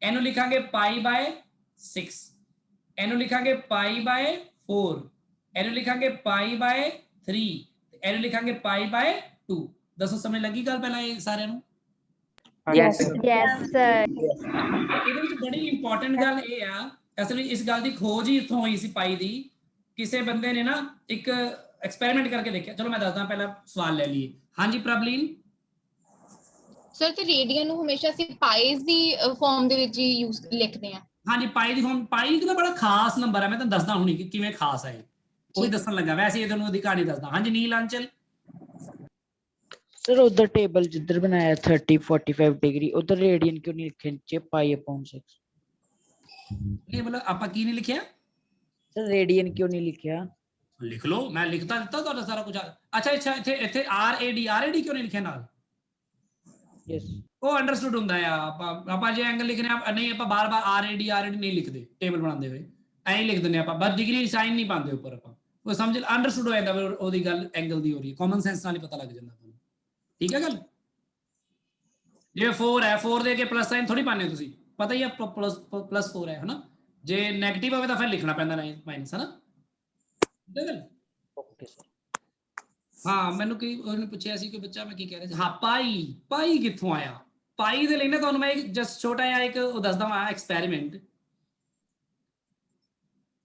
ਇਹਨੂੰ ਲਿਖਾਂਗੇ π/6, ਇਹਨੂੰ ਲਿਖਾਂਗੇ π/4, ਇਹਨੂੰ ਲਿਖਾਂਗੇ π/3, ਇਹਨੂੰ ਲਿਖਾਂਗੇ π/2। ਦੱਸੋ ਸਮਝ ਲੱਗੀ ਗੱਲ ਪਹਿਲਾਂ ਇਹ ਸਾਰਿਆਂ ਨੂੰ? Yes sir। ਇਹਦੇ ਵਿੱਚ ਬੜੀ ਇੰਪੋਰਟੈਂਟ ਗੱਲ ਇਹ ਆ, ਅਸਲ ਵਿੱਚ ਇਸ ਗੱਲ ਦੀ ਖੋਜ ਹੀ ਇੱਥੋਂ ਹੋਈ ਸੀ ਪਾਈ ਦੀ। ਕਿਸੇ ਬੰਦੇ ਨੇ ਨਾ ਇੱਕ ਐਕਸਪੈਰੀਮੈਂਟ ਕਰਕੇ ਦੇਖਿਆ। ਚਲੋ ਮੈਂ ਦੱਸਦਾ, ਪਹਿਲਾਂ ਸਵਾਲ ਲੈ ਲਈਏ। ਹਾਂਜੀ ਪ੍ਰਬਲੀਨ ਸਰ, ਤੇ ਰੇਡੀਅਨ ਨੂੰ ਹਮੇਸ਼ਾ ਅਸੀਂ ਪਾਈਜ਼ ਦੀ ਫਾਰਮ ਦੇ ਵਿੱਚ ਹੀ ਯੂਜ਼ ਲਿਖਦੇ ਆ। ਹਾਂਜੀ, ਪਾਈ ਦੀ ਫਾਰਮ, ਪਾਈ ਇੱਕ ਨਾ ਬੜਾ ਖਾਸ ਨੰਬਰ ਹੈ, ਮੈਂ ਤੁਹਾਨੂੰ ਦੱਸਦਾ ਹੁਣੀ ਕਿ ਕਿਵੇਂ ਖਾਸ ਹੈ, ਉਹ ਵੀ ਦੱਸਣ ਲੱਗਾ, ਵੈਸੇ ਇਹ ਤੁਹਾਨੂੰ ਅਧਿਕਾਰ ਨਹੀਂ ਦੱਸਦਾ। ਹਾਂਜੀ ਨੀਲਾਂਚਲ सर उधर टेबल जिधर बनाया 30 45 डिग्री उधर रेडियन क्यों नहीं लिखे नीचे π/6? ਇਹ ਮਤਲਬ ਆਪਾਂ ਕੀ ਨਹੀਂ ਲਿਖਿਆ सर रेडियन क्यों नहीं लिखा? ਲਿਖ ਲਓ, ਮੈਂ ਲਿਖਤਾ ਦਿੱਤਾ ਤੁਹਾਡਾ ਸਾਰਾ ਕੁਝ। ਅੱਛਾ ਇੱਥੇ RAD ਕਿਉਂ ਨਹੀਂ ਲਿਖਿਆ ਨਾਲ? यस ਉਹ ਅੰਡਰਸਟੂਡ ਹੁੰਦਾ ਆ। ਆਪਾਂ ਜੇ ਐਂਗਲ ਲਿਖਨੇ ਆ ਨਹੀਂ, ਆਪਾਂ ਬਾਰ-ਬਾਰ RAD ਨਹੀਂ ਲਿਖਦੇ ਟੇਬਲ ਬਣਾਉਂਦੇ ਹੋਏ, ਐਂ ਹੀ ਲਿਖ ਦਿੰਦੇ ਆਪਾਂ, ਬਸ ਡਿਗਰੀ ਸਾਈਨ ਨਹੀਂ ਪਾਉਂਦੇ ਉੱਪਰ ਆਪਾਂ। ਉਹ ਸਮਝ ਅੰਡਰਸਟੂਡ ਹੋ ਜਾਂਦਾ ਉਹਦੀ ਗੱਲ ਐਂਗਲ ਦੀ ਹੋ ਰਹੀ ਹੈ, ਕਾਮਨ ਸੈਂਸ ਨਾਲ ਹੀ ਪਤਾ ਲੱਗ ਜਾਂਦਾ ਤੁਹਾਨੂੰ। ਠੀਕ ਹੈ ਗੱਲ? ਜਿਵੇਂ 4 ਹੈ, 4 ਦੇ ਕੇ ਪਲੱਸ ਸਾਈਨ ਥੋੜੀ ਪਾਉਂਦੇ ਤੁਸੀਂ, ਪਤਾ ਹੀ ਹੈ +4 ਹੈ ਹਨਾ। ਜੇ ਨੈਗੇਟਿਵ ਹੋਵੇ ਤਾਂ ਫਿਰ ਲਿਖਣਾ ਪੈਂਦਾ ਮਾਈਨਸ, ਹਨਾ। Okay sir. ਹਾਂ, ਮੈਨੂੰ ਕੀ ਉਹਨੇ ਪੁੱਛਿਆ ਸੀ ਕਿ ਬੱਚਾ ਮੈਂ ਕੀ ਕਹਿ ਰਿਹਾ ਸੀ। ਹਾਂ, ਪਾਈ ਕਿੱਥੋਂ ਆਇਆ? ਪਾਈ ਦੇ ਲਈ ਨਾ ਤੁਹਾਨੂੰ ਮੈਂ ਇੱਕ ਜਸਟ ਛੋਟਾ ਜਿਹਾ ਇੱਕ ਉਹ ਦੱਸਦਾ ਹਾਂ ਐਕਸਪੈਰੀਮੈਂਟ।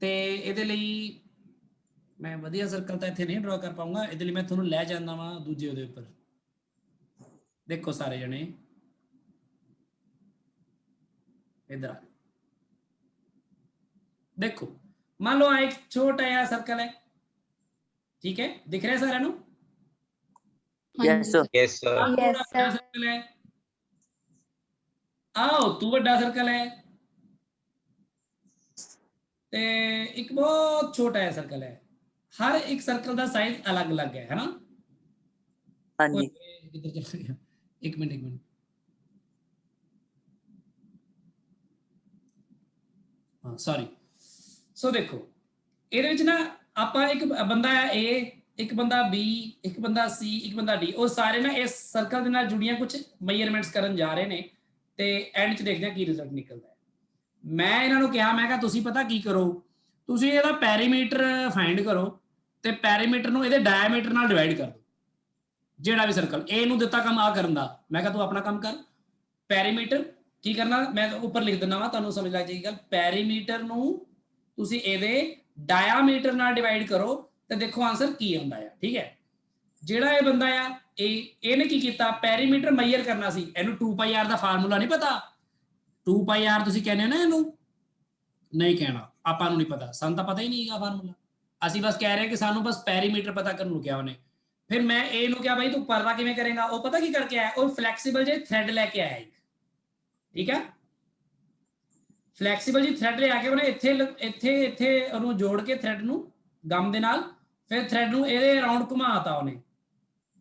ਤੇ ਇਹਦੇ ਲਈ ਮੈਂ ਵਧੀਆ ਸਰਕਲ ਤਾਂ ਇੱਥੇ ਨਹੀਂ ਡਰਾ ਕਰ ਪਾਉਂਗਾ, ਇਹਦੇ ਲਈ ਮੈਂ ਤੁਹਾਨੂੰ ਲੈ ਜਾਂਦਾ ਵਾਂ ਦੂਜੇ ਉਹਦੇ ਉੱਪਰ। ਦੇਖੋ ਸਾਰੇ ਜਣੇ ਇਧਰ ਆ, ਦੇਖੋ ਮੰਨ ਲਓ ਆ ਇੱਕ ਛੋਟਾ ਜਿਹਾ ਸਰਕਲ ਹੈ, ਠੀਕ ਹੈ, ਦਿਖ ਰਿਹਾ ਸਾਰਿਆਂ ਨੂੰ? Yes sir. Yes sir. Yes sir। Circle ਹੈ, ਆਓ ਤੂੰ ਵੱਡਾ ਸਰਕਲ ਹੈ, ਤੇ ਇੱਕ ਬਹੁਤ ਛੋਟਾ ਜਿਹਾ ਸਰਕਲ ਹੈ। ਹਰ ਇੱਕ ਸਰਕਲ ਦਾ ਸਾਈਜ਼ ਅਲੱਗ-ਅਲੱਗ ਹੈ, ਹਨਾ? ਹਾਂਜੀ। ਇੱਕ ਮਿੰਟ ਹਾਂ, ਸੌਰੀ। ਸੋ ਦੇਖੋ ਇਹਦੇ ਵਿੱਚ ਨਾ ਆਪਾਂ ਇੱਕ ਬੰਦਾ ਹੈ A, ਇੱਕ ਬੰਦਾ B, ਇੱਕ ਬੰਦਾ C, ਇੱਕ ਬੰਦਾ D, ਉਹ ਸਾਰੇ ਨਾ ਇਸ ਸਰਕਲ ਦੇ ਨਾਲ ਜੁੜੀਆਂ ਕੁਝ ਮੈਜ਼ਰਮੈਂਟਸ ਕਰਨ ਜਾ ਰਹੇ ਨੇ ਤੇ ਐਂਡ 'ਚ ਦੇਖਦੇ ਆ ਕੀ ਰਿਜ਼ਲਟ ਨਿਕਲਦਾ ਹੈ। ਮੈਂ ਇਹਨਾਂ ਨੂੰ ਕਿਹਾ, ਮੈਂ ਕਿਹਾ ਤੁਸੀਂ ਪਤਾ ਕੀ ਕਰੋ, ਤੁਸੀਂ ਇਹਦਾ ਪੈਰੀਮੀਟਰ ਫਾਈਂਡ ਕਰੋ ਤੇ ਪੈਰੀਮੀਟਰ ਨੂੰ ਇਹਦੇ ਡਾਇਆਮੀਟਰ ਨਾਲ ਡਿਵਾਈਡ ਕਰ ਦਿਓ। ਜਿਹੜਾ ਵੀ ਸਰਕਲ A ਨੂੰ ਦਿੱਤਾ ਕੰਮ ਆ ਕਰਨ ਦਾ, ਮੈਂ ਕਿਹਾ ਤੂੰ ਆਪਣਾ ਕੰਮ ਕਰ। ਪੈਰੀਮੀਟਰ ਕੀ ਕਰਨਾ, ਮੈਂ ਉੱਪਰ ਲਿਖ ਦਿੰਦਾ ਵਾ, ਤੁਹਾਨੂੰ ਸਮਝ ਲੱਗ ਜਾਏਗੀ ਗੱਲ। ਪੈਰੀਮੀਟਰ ਨੂੰ ਤੁਸੀਂ ਇਹਦੇ ਡਾਇਆਮੀਟਰ ਨਾਲ ਡਿਵਾਈਡ ਕਰੋ ਤੇ ਦੇਖੋ ਆਨਸਰ ਕੀ ਆਉਂਦਾ ਆ। ਠੀਕ ਹੈ, ਜਿਹੜਾ ਇਹ ਬੰਦਾ ਆ ਇਹਨੇ ਕੀ ਕੀਤਾ, ਪੈਰੀਮੀਟਰ ਮੈਜ਼ਰ ਕਰਨਾ ਸੀ। ਇਹਨੂੰ 2πr ਦਾ ਫਾਰਮੂਲਾ ਨਹੀਂ ਪਤਾ। 2πr ਤੁਸੀਂ ਕਹਿੰਦੇ ਹੋ ਨਾ, ਇਹਨੂੰ ਨਹੀਂ ਕਹਿਣਾ, ਆਪਾਂ ਨੂੰ ਨਹੀਂ ਪਤਾ, ਸਾਨੂੰ ਤਾਂ ਪਤਾ ਹੀ ਨਹੀਂ ਹੈਗਾ ਫਾਰਮੂਲਾ। ਅਸੀਂ ਬਸ ਕਹਿ ਰਹੇ ਕਿ ਸਾਨੂੰ ਬਸ ਪੈਰੀਮੀਟਰ ਪਤਾ ਕਰਨ ਨੂੰ ਕਿਹਾ ਉਹਨੇ। ਫਿਰ ਮੈਂ ਇਹ ਨੂੰ ਕਿਹਾ ਬਾਈ ਤੂੰ ਪਰਦਾ ਕਿਵੇਂ ਕਰੇਗਾ, ਉਹ ਪਤਾ ਕੀ ਕਰਕੇ ਆਇਆ, ਉਹ ਫਲੈਕਸੀਬਲ ਜੇ ਥ੍ਰੈਡ ਲੈ ਕੇ ਆਇਆ ਇੱਕ। ਠੀਕ ਹੈ, ਫਲੈਕਸੀਬਲ ਜੀ ਥ੍ਰੈਡ ਲਿਆ ਕੇ ਉਹਨੇ ਇੱਥੇ ਉਹਨੂੰ ਜੋੜ ਕੇ ਥ੍ਰੈਡ ਨੂੰ ਗਮ ਦੇ ਨਾਲ, ਫਿਰ ਥ੍ਰੈਡ ਨੂੰ ਇਹਦੇ ਅਰਾਊਂਡ ਘੁਮਾਤਾ ਉਹਨੇ,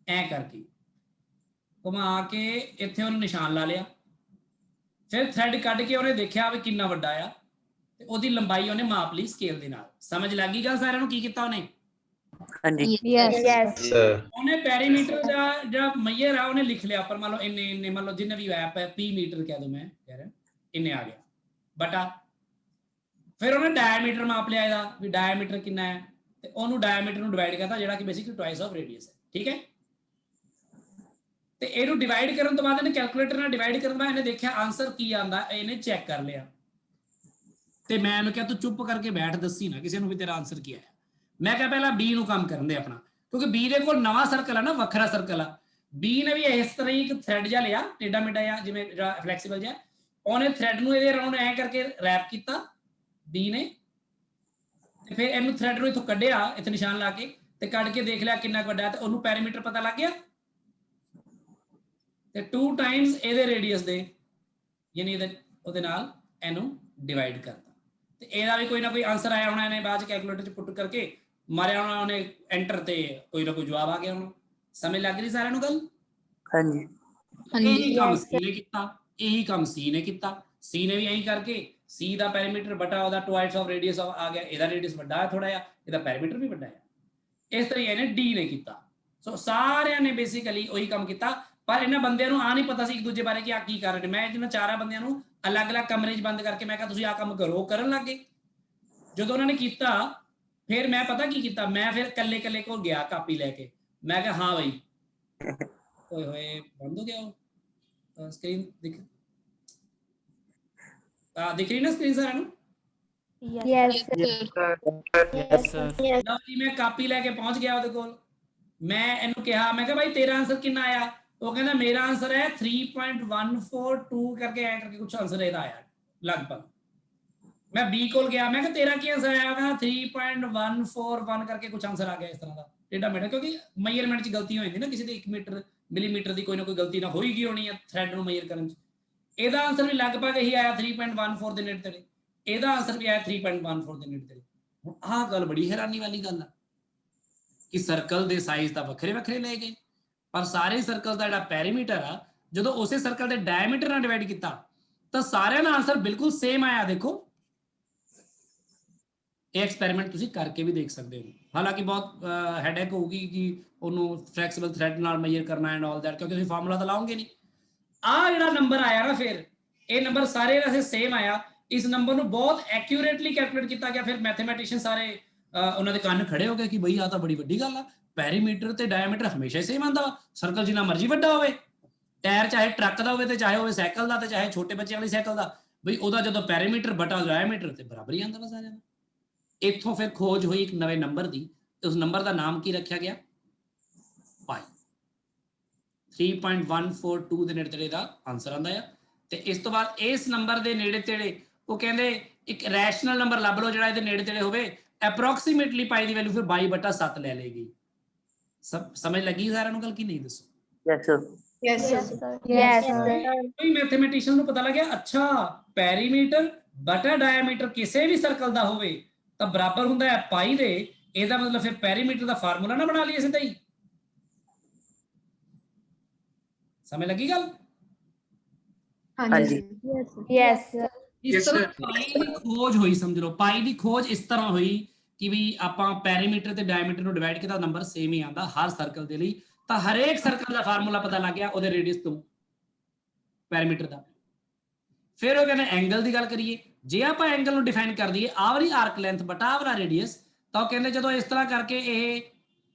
ਐ ਕਰਕੇ ਘੁਮਾ ਕੇ ਇੱਥੇ ਉਹਨੇ ਨਿਸ਼ਾਨ ਲਾ ਲਿਆ। ਫਿਰ ਥ੍ਰੈਡ ਕੱਢ ਕੇ ਉਹਨੇ ਦੇਖਿਆ ਵੀ ਕਿੰਨਾ ਵੱਡਾ ਆ ਤੇ ਉਹਦੀ ਲੰਬਾਈ ਉਹਨੇ ਮਾਪ ਲਈ ਸਕੇਲ ਦੇ ਨਾਲ। ਸਮਝ ਲੱਗ ਗਈ ਗੱਲ ਸਾਰਿਆਂ ਨੂੰ ਕੀ ਕੀਤਾ ਉਹਨੇ? ਹਾਂਜੀ yes ਉਹਨੇ ਪੈਰੀਮੀਟਰ ਦਾ ਜਿਹੜਾ ਮੈਜ਼ਰ ਆ ਉਹਨੇ ਲਿਖ ਲਿਆ ਉੱਪਰ, ਮੰਨ ਲਓ ਇੰਨੇ ਮੰਨ ਲਓ ਜਿੰਨੇ ਵੀ ਐਪ ਹੈ P ਮੀਟਰ ਕਹਿ ਦੋ, ਮੈਂ ਕਹਿ ਰਿਹਾ ਇੰਨੇ ਆ ਗਿਆ ਬਟਾ। ਫਿਰ ਉਹਨੇ ਡਾਇਆਮੀਟਰ ਮਾਪ ਲਿਆ ਇਹਦਾ ਵੀ ਡਾਇਆਮੀਟਰ ਕਿੰਨਾ ਹੈ ਤੇ ਉਹਨੂੰ ਡਾਇਆਮੀਟਰ ਨੂੰ ਡਿਵਾਈਡ ਕਰਤਾ ਜਿਹੜਾ ਕਿ ਬੇਸਿਕਲੀ ਟਵਾਈਸ ਆਫ ਰੇਡੀਅਸ ਹੈ। ਠੀਕ ਹੈ, ਤੇ ਇਹਨੂੰ ਡਿਵਾਈਡ ਕਰਨ ਤੋਂ ਬਾਅਦ ਇਹਨੇ ਕੈਲਕੂਲੇਟਰ ਨਾਲ ਡਿਵਾਈਡ ਕਰਨ ਤੋਂ ਬਾਅਦ ਇਹਨੇ ਦੇਖਿਆ ਆਨਸਰ ਕੀ ਆਂਦਾ, ਇਹਨੇ ਚੈੱਕ ਕਰ ਲਿਆ। ਤੇ ਮੈਂ ਇਹਨੂੰ ਕਿਹਾ ਤੂੰ ਚੁੱਪ ਕਰਕੇ ਬੈਠ, ਦੱਸੀ ਨਾ ਕਿਸੇ ਨੂੰ ਵੀ ਤੇਰਾ ਆਨਸਰ ਕੀ ਆਇਆ। ਮੈਂ ਕਿਹਾ ਪਹਿਲਾਂ B ਨੂੰ ਕੰਮ ਕਰਨ ਦੇ ਆਪਣਾ, ਕਿਉਂਕਿ B ਦੇ ਕੋਲ ਨਵਾਂ ਸਰਕਲ ਆ ਨਾ, ਵੱਖਰਾ ਸਰਕਲ ਆ। B ਨੇ ਵੀ ਇਸ ਤਰ੍ਹਾਂ ਹੀ ਇੱਕ ਥ੍ਰੈਡ ਜਿਹਾ ਲਿਆ, ਟੇਡਾ ਮੇਡਾ ਜਿਹਾ, ਜਿਵੇਂ ਫਲੈਕਸੀਬਲ ਜਿਹਾ, ਉਹਨੇ ਥ੍ਰੈਡ ਨੂੰ ਇਹਦੇ ਅਰਾਊਂਡ ਐ ਕਰਕੇ ਰੈਪ ਕੀਤਾ B ਨੇ, ਤੇ ਫਿਰ ਇਹਨੂੰ ਥ੍ਰੈਡ ਨੂੰ ਇੱਥੋਂ ਕੱਢਿਆ ਇੱਥੇ ਨਿਸ਼ਾਨ ਲਾ ਕੇ, ਤੇ ਕੱਢ ਕੇ ਦੇਖ ਲਿਆ ਕਿੰਨਾ ਵੱਡਾ, ਤੇ ਉਹਨੂੰ ਪੈਰੀਮੀਟਰ ਪਤਾ ਲੱਗ ਗਿਆ ਤੇ 2 ਟਾਈਮਸ ਇਹਦੇ ਰੇਡੀਅਸ ਦੇ, ਯਾਨੀ ਉਹਦੇ ਨਾਲ ਇਹਨੂੰ ਡਿਵਾਈਡ ਕਰਤਾ ਤੇ ਇਹਦਾ ਵੀ ਕੋਈ ਨਾ ਕੋਈ ਆਨਸਰ ਆਇਆ ਹੋਣਾ। ਇਹਨੇ ਬਾਅਦ ਚ ਕੈਲਕੂਲੇਟਰ ਚ ਪੁੱਟ ਕਰਕੇ ਮਾਰਿਆ ਹੋਣਾ ਉਹਨੇ ਐਂਟਰ, ਤੇ ਕੋਈ ਨਾ ਕੋਈ ਜਵਾਬ ਆ ਗਿਆ ਹੋਣਾ। ਸਮਝ ਲੱਗ ਰਹੀ ਸਾਰਿਆਂ ਨੂੰ ਗੱਲ? ਹਾਂਜੀ ਇਹੀ ਕੰਮ C ਨੇ ਕੀਤਾ, ਇਹੀ ਕੰਮ C ਨੇ ਕੀਤਾ। C ਨੇ ਵੀ ਇਹੀ ਕਰਕੇ C ਦਾ ਪੈਰੀਮੀਟਰ ਬਟਾ ਉਹਦਾ ਟਵਾਈਸ ਆਫ ਰੇਡੀਅਸ ਆ ਗਿਆ। ਇਹਦਾ ਰੇਡੀਅਸ ਵੱਡਾ ਹੈ ਥੋੜਾ ਜਿਹਾ, ਇਹਦਾ ਪੈਰੀਮੀਟਰ ਵੀ ਵੱਡਾ ਹੈ। ਇਸ ਤਰ੍ਹਾਂ ਇਹਨੇ D ਨੇ ਕੀਤਾ। ਸੋ ਸਾਰਿਆਂ ਨੇ ਬੇਸਿਕਲੀ ਉਹੀ ਕੰਮ ਕੀਤਾ, ਪਰ ਇਹਨਾਂ ਬੰਦਿਆਂ ਨੂੰ ਆ ਨਹੀਂ ਪਤਾ ਸੀ ਇੱਕ ਦੂਜੇ ਬਾਰੇ ਕਿ ਆ ਕੀ ਕਰ ਰਹੇ ਨੇ। ਮੈਂ ਇਹਨਾਂ ਚਾਰਾਂ ਬੰਦਿਆਂ ਨੂੰ ਅਲੱਗ-ਅਲੱਗ ਕਮਰੇ 'ਚ ਬੰਦ ਕਰਕੇ ਮੈਂ ਕਿਹਾ ਤੁਸੀਂ ਆ ਕੰਮ ਕਰੋ, ਕਰਨ ਲੱਗ ਗਏ। ਜਦੋਂ ਉਹਨਾਂ ਨੇ ਕੀਤਾ ਫਿਰ ਮੈਂ ਪਤਾ ਕੀ ਕੀਤਾ, ਮੈਂ ਫਿਰ ਕੱਲੇ ਕੋਲ ਗਿਆ ਕਾਪੀ ਲੈ ਕੇ, ਮੈਂ ਕਿਹਾ ਹਾਂ ਬਈ, ਓਏ ਹੋਏ ਬੰਦ ਹੋ ਗਿਆ ਉਹ ਸਕਰੀਨ, ਦਿਖ ਰਹੀ ਨਾ ਸਕਰੀਨ ਸਾਰਿਆਂ ਨੂੰ? yes ਲਓ ਜੀ, ਮੈਂ ਕਾਪੀ ਲੈ ਕੇ ਪਹੁੰਚ ਗਿਆ ਉਹਦੇ ਕੋਲ। ਮੈਂ ਇਹਨੂੰ ਕਿਹਾ, ਮੈਂ ਕਿਹਾ ਭਾਈ ਤੇਰਾ ਆਨਸਰ ਕਿੰਨਾ ਆਇਆ? ਉਹ ਕਹਿੰਦਾ ਮੇਰਾ ਆਨਸਰ ਹੈ 3.142 ਕਰਕੇ ਐ ਕਰਕੇ ਕੁਝ ਆਨਸਰ ਇਹਦਾ ਆਇਆ ਲਗਭਗ। ਮੈਂ B ਕੋਲ ਗਿਆ, ਮੈਂ ਕਿਹਾ ਤੇਰਾ ਕੀ ਆਨਸਰ ਆਇਆ? ਕਹਿੰਦਾ 3.141 ਕਰਕੇ ਕੁਝ ਆਨਸਰ ਆ ਗਿਆ ਇਸ ਤਰ੍ਹਾਂ ਦਾ ਟੇਢਾ ਮੇਢਾ, ਕਿਉਂਕਿ ਮੈਜ਼ਰਮੈਂਟ 'ਚ ਗਲਤੀ ਹੋ ਜਾਂਦੀ ਨਾ, ਕਿਸੇ ਦੇ 1 ਮੀਟਰ ਮਿਲੀਮੀਟਰ ਦੀ ਕੋਈ ਨਾ ਕੋਈ ਗਲਤੀ ਨਾ ਹੋਈ ਗਈ ਹੋਣੀ ਹੈ ਥ੍ਰੈਡ ਨੂੰ ਮੈਜ਼ਰ ਕਰਨ 'ਚ। ਇਹਦਾ ਆਨਸਰ ਵੀ ਲਗਭਗ ਇਹੀ ਆਇਆ 3.14 ਦੇ ਨੇੜੇ ਤੇੜੇ, ਇਹਦਾ ਆਨਸਰ ਵੀ ਆਇਆ 3.14 ਦੇ ਨੇੜੇ ਤੇੜੇ। ਹੁਣ ਆਹ ਗੱਲ ਬੜੀ ਹੈਰਾਨੀ ਵਾਲੀ ਗੱਲ ਆ ਕਿ ਸਰਕਲ ਦੇ ਸਾਈਜ਼ ਤਾਂ ਵੱਖਰੇ ਵੱਖਰੇ ਲਏ ਗਏ, ਪਰ ਸਾਰੇ ਸਰਕਲ ਦਾ ਜਿਹੜਾ ਪੈਰੀਮੀਟਰ ਆ ਜਦੋਂ ਉਸੇ ਸਰਕਲ ਦੇ ਡਾਇਆਮੀਟਰ ਨਾਲ ਡਿਵਾਈਡ ਕੀਤਾ ਤਾਂ ਸਾਰਿਆਂ ਦਾ ਆਨਸਰ ਬਿਲਕੁਲ ਸੇਮ ਆਇਆ। ਦੇਖੋ ਇਹ ਐਕਸਪੈਰੀਮੈਂਟ ਤੁਸੀਂ ਕਰਕੇ ਵੀ ਦੇਖ ਸਕਦੇ ਹੋ। ਹਾਲਾਂਕਿ ਬਹੁਤ ਹੈਡੇਕ ਹੋਊਗੀ ਕਿ ਉਹਨੂੰ ਫਲੈਕਸੀਬਲ ਥ੍ਰੈਡ ਨਾਲ ਮੈਜ਼ਰ ਕਰਨਾ ਐਂਡ ਆਲ ਦੈਟ, ਕਿਉਂਕਿ ਤੁਸੀਂ ਫਾਰਮੂਲਾ ਤਾਂ ਲਾਓਗੇ ਨਹੀਂ। ਆਹ ਜਿਹੜਾ ਨੰਬਰ ਆਇਆ ਨਾ, ਫਿਰ ਇਹ ਨੰਬਰ ਸਾਰੇ ਵੈਸੇ ਸੇਮ ਆਇਆ। ਇਸ ਨੰਬਰ ਨੂੰ ਬਹੁਤ ਐਕਿਊਰੇਟਲੀ ਕੈਲਕੂਲੇਟ ਕੀਤਾ ਗਿਆ। ਫਿਰ ਮੈਥਮੈਟੀਸ਼ੀਅਨ ਸਾਰੇ ਉਹਨਾਂ ਦੇ ਕੰਨ ਖੜੇ ਹੋ ਗਏ ਕਿ ਬਈ ਆਹ ਤਾਂ ਬੜੀ ਵੱਡੀ ਗੱਲ ਆ, ਪੈਰੀਮੀਟਰ ਤੇ ਡਾਇਆਮੀਟਰ ਹਮੇਸ਼ਾ ਹੀ ਸੇਮ ਆਉਂਦਾ ਵਾ, ਸਰਕਲ ਜਿੰਨਾ ਮਰਜ਼ੀ ਵੱਡਾ ਹੋਵੇ, ਟਾਇਰ ਚਾਹੇ ਟਰੱਕ ਦਾ ਹੋਵੇ ਤੇ ਚਾਹੇ ਹੋਵੇ ਸਾਈਕਲ ਦਾ ਤੇ ਚਾਹੇ ਛੋਟੇ ਬੱਚਿਆਂ ਵਾਲੀ ਸਾਈਕਲ ਦਾ, ਬਈ ਉਹਦਾ ਜਦੋਂ ਪੈਰੀਮੀਟਰ ਬਟਾ ਡਾਇਆਮੀਟਰ ਤੇ ਬਰਾਬਰ ਹੀ ਆਉਂਦਾ ਵਾ ਸਾਰਿਆਂ ਦਾ। ਇੱਥੋਂ ਫਿਰ ਖੋਜ ਹੋਈ ਇੱਕ ਨਵੇਂ ਨੰਬਰ ਦੀ, ਉਸ ਨੰਬਰ ਦਾ ਨਾਮ ਕੀ ਰੱਖਿਆ ਗਿਆ? ਪਾਈ। 3.142 ਦੇ ਨੇੜੇ ਤੇੜੇ ਦਾ ਆਨਸਰ ਆਉਂਦਾ ਆ। ਤੇ ਇਸ ਤੋਂ ਬਾਅਦ ਇਸ ਨੰਬਰ ਦੇ ਨੇੜੇ ਤੇੜੇ ਉਹ ਕਹਿੰਦੇ ਇੱਕ ਰੈਸ਼ਨਲ ਨੰਬਰ ਲੱਭ ਲਓ ਜਿਹੜਾ ਇਹਦੇ ਨੇੜੇ ਤੇੜੇ ਹੋਵੇ, ਅਪਰੋਕਸੀਮੇਟਲੀ ਪਾਈ ਦੀ ਵੈਲਿਊ ਫਿਰ 22/7 ਲੈ ਲਏਗੀ। ਸਮਝ ਲੱਗੀ ਸਾਰਿਆਂ ਨੂੰ ਗੱਲ ਕੀ ਨਹੀਂ? ਦੱਸੋ। ਕੋਈ ਮੈਥਮੈਟੀਸ਼ੀਅਨ ਨੂੰ ਪਤਾ ਲੱਗਿਆ ਅੱਛਾ ਪੈਰੀਮੀਟਰ ਬਟਾ ਡਾਇਆਮੀਟਰ ਕਿਸੇ ਵੀ ਸਰਕਲ ਦਾ ਹੋਵੇ ਤਾਂ ਬਰਾਬਰ ਹੁੰਦਾ ਹੈ ਪਾਈ ਦੇ। ਇਹਦਾ ਮਤਲਬ ਫਿਰ ਪੈਰੀਮੀਟਰ ਦਾ ਫਾਰਮੂਲਾ ਨਾ ਬਣਾ ਲਈਏ ਸਿੱਧਾ ਹੀ। ਸਮਝ ਲੱਗੀ ਗੱਲ? ਹਾਂਜੀ yes ਇਸ ਤਰ੍ਹਾਂ ਪਾਈ ਦੀ ਖੋਜ ਹੋਈ, ਸਮਝ ਲਓ ਪਾਈ ਦੀ ਖੋਜ ਇਸ ਤਰ੍ਹਾਂ ਹੋਈ ਕਿ ਵੀ ਆਪਾਂ ਪੈਰੀਮੀਟਰ ਤੇ ਡਾਇਮੀਟਰ ਨੂੰ ਡਿਵਾਈਡ ਕੀਤਾ, ਨੰਬਰ ਸੇਮ ਹੀ ਆਉਂਦਾ ਹਰ ਸਰਕਲ ਦੇ ਲਈ। ਤਾਂ ਹਰੇਕ ਸਰਕਲ ਦਾ ਫਾਰਮੂਲਾ ਪਤਾ ਲੱਗ ਗਿਆ ਉਹਦੇ ਰੇਡੀਅਸ ਤੋਂ, ਪੈਰੀਮੀਟਰ ਦਾ। ਫਿਰ ਉਹ ਕਹਿੰਦੇ ਐਂਗਲ ਦੀ ਗੱਲ ਕਰੀਏ, ਜੇ ਆਪਾਂ ਐਂਗਲ ਨੂੰ ਡਿਫਾਈਨ ਕਰ ਦਈਏ ਆਹ ਵਾਲੀ ਆਰਕ ਲੈਂਥ ਬਟਾ ਆਹ ਵਾਲਾ ਰੇਡੀਅਸ, ਤਾਂ ਉਹ ਕਹਿੰਦੇ ਜਦੋਂ ਇਸ ਤਰ੍ਹਾਂ ਕਰਕੇ ਇਹ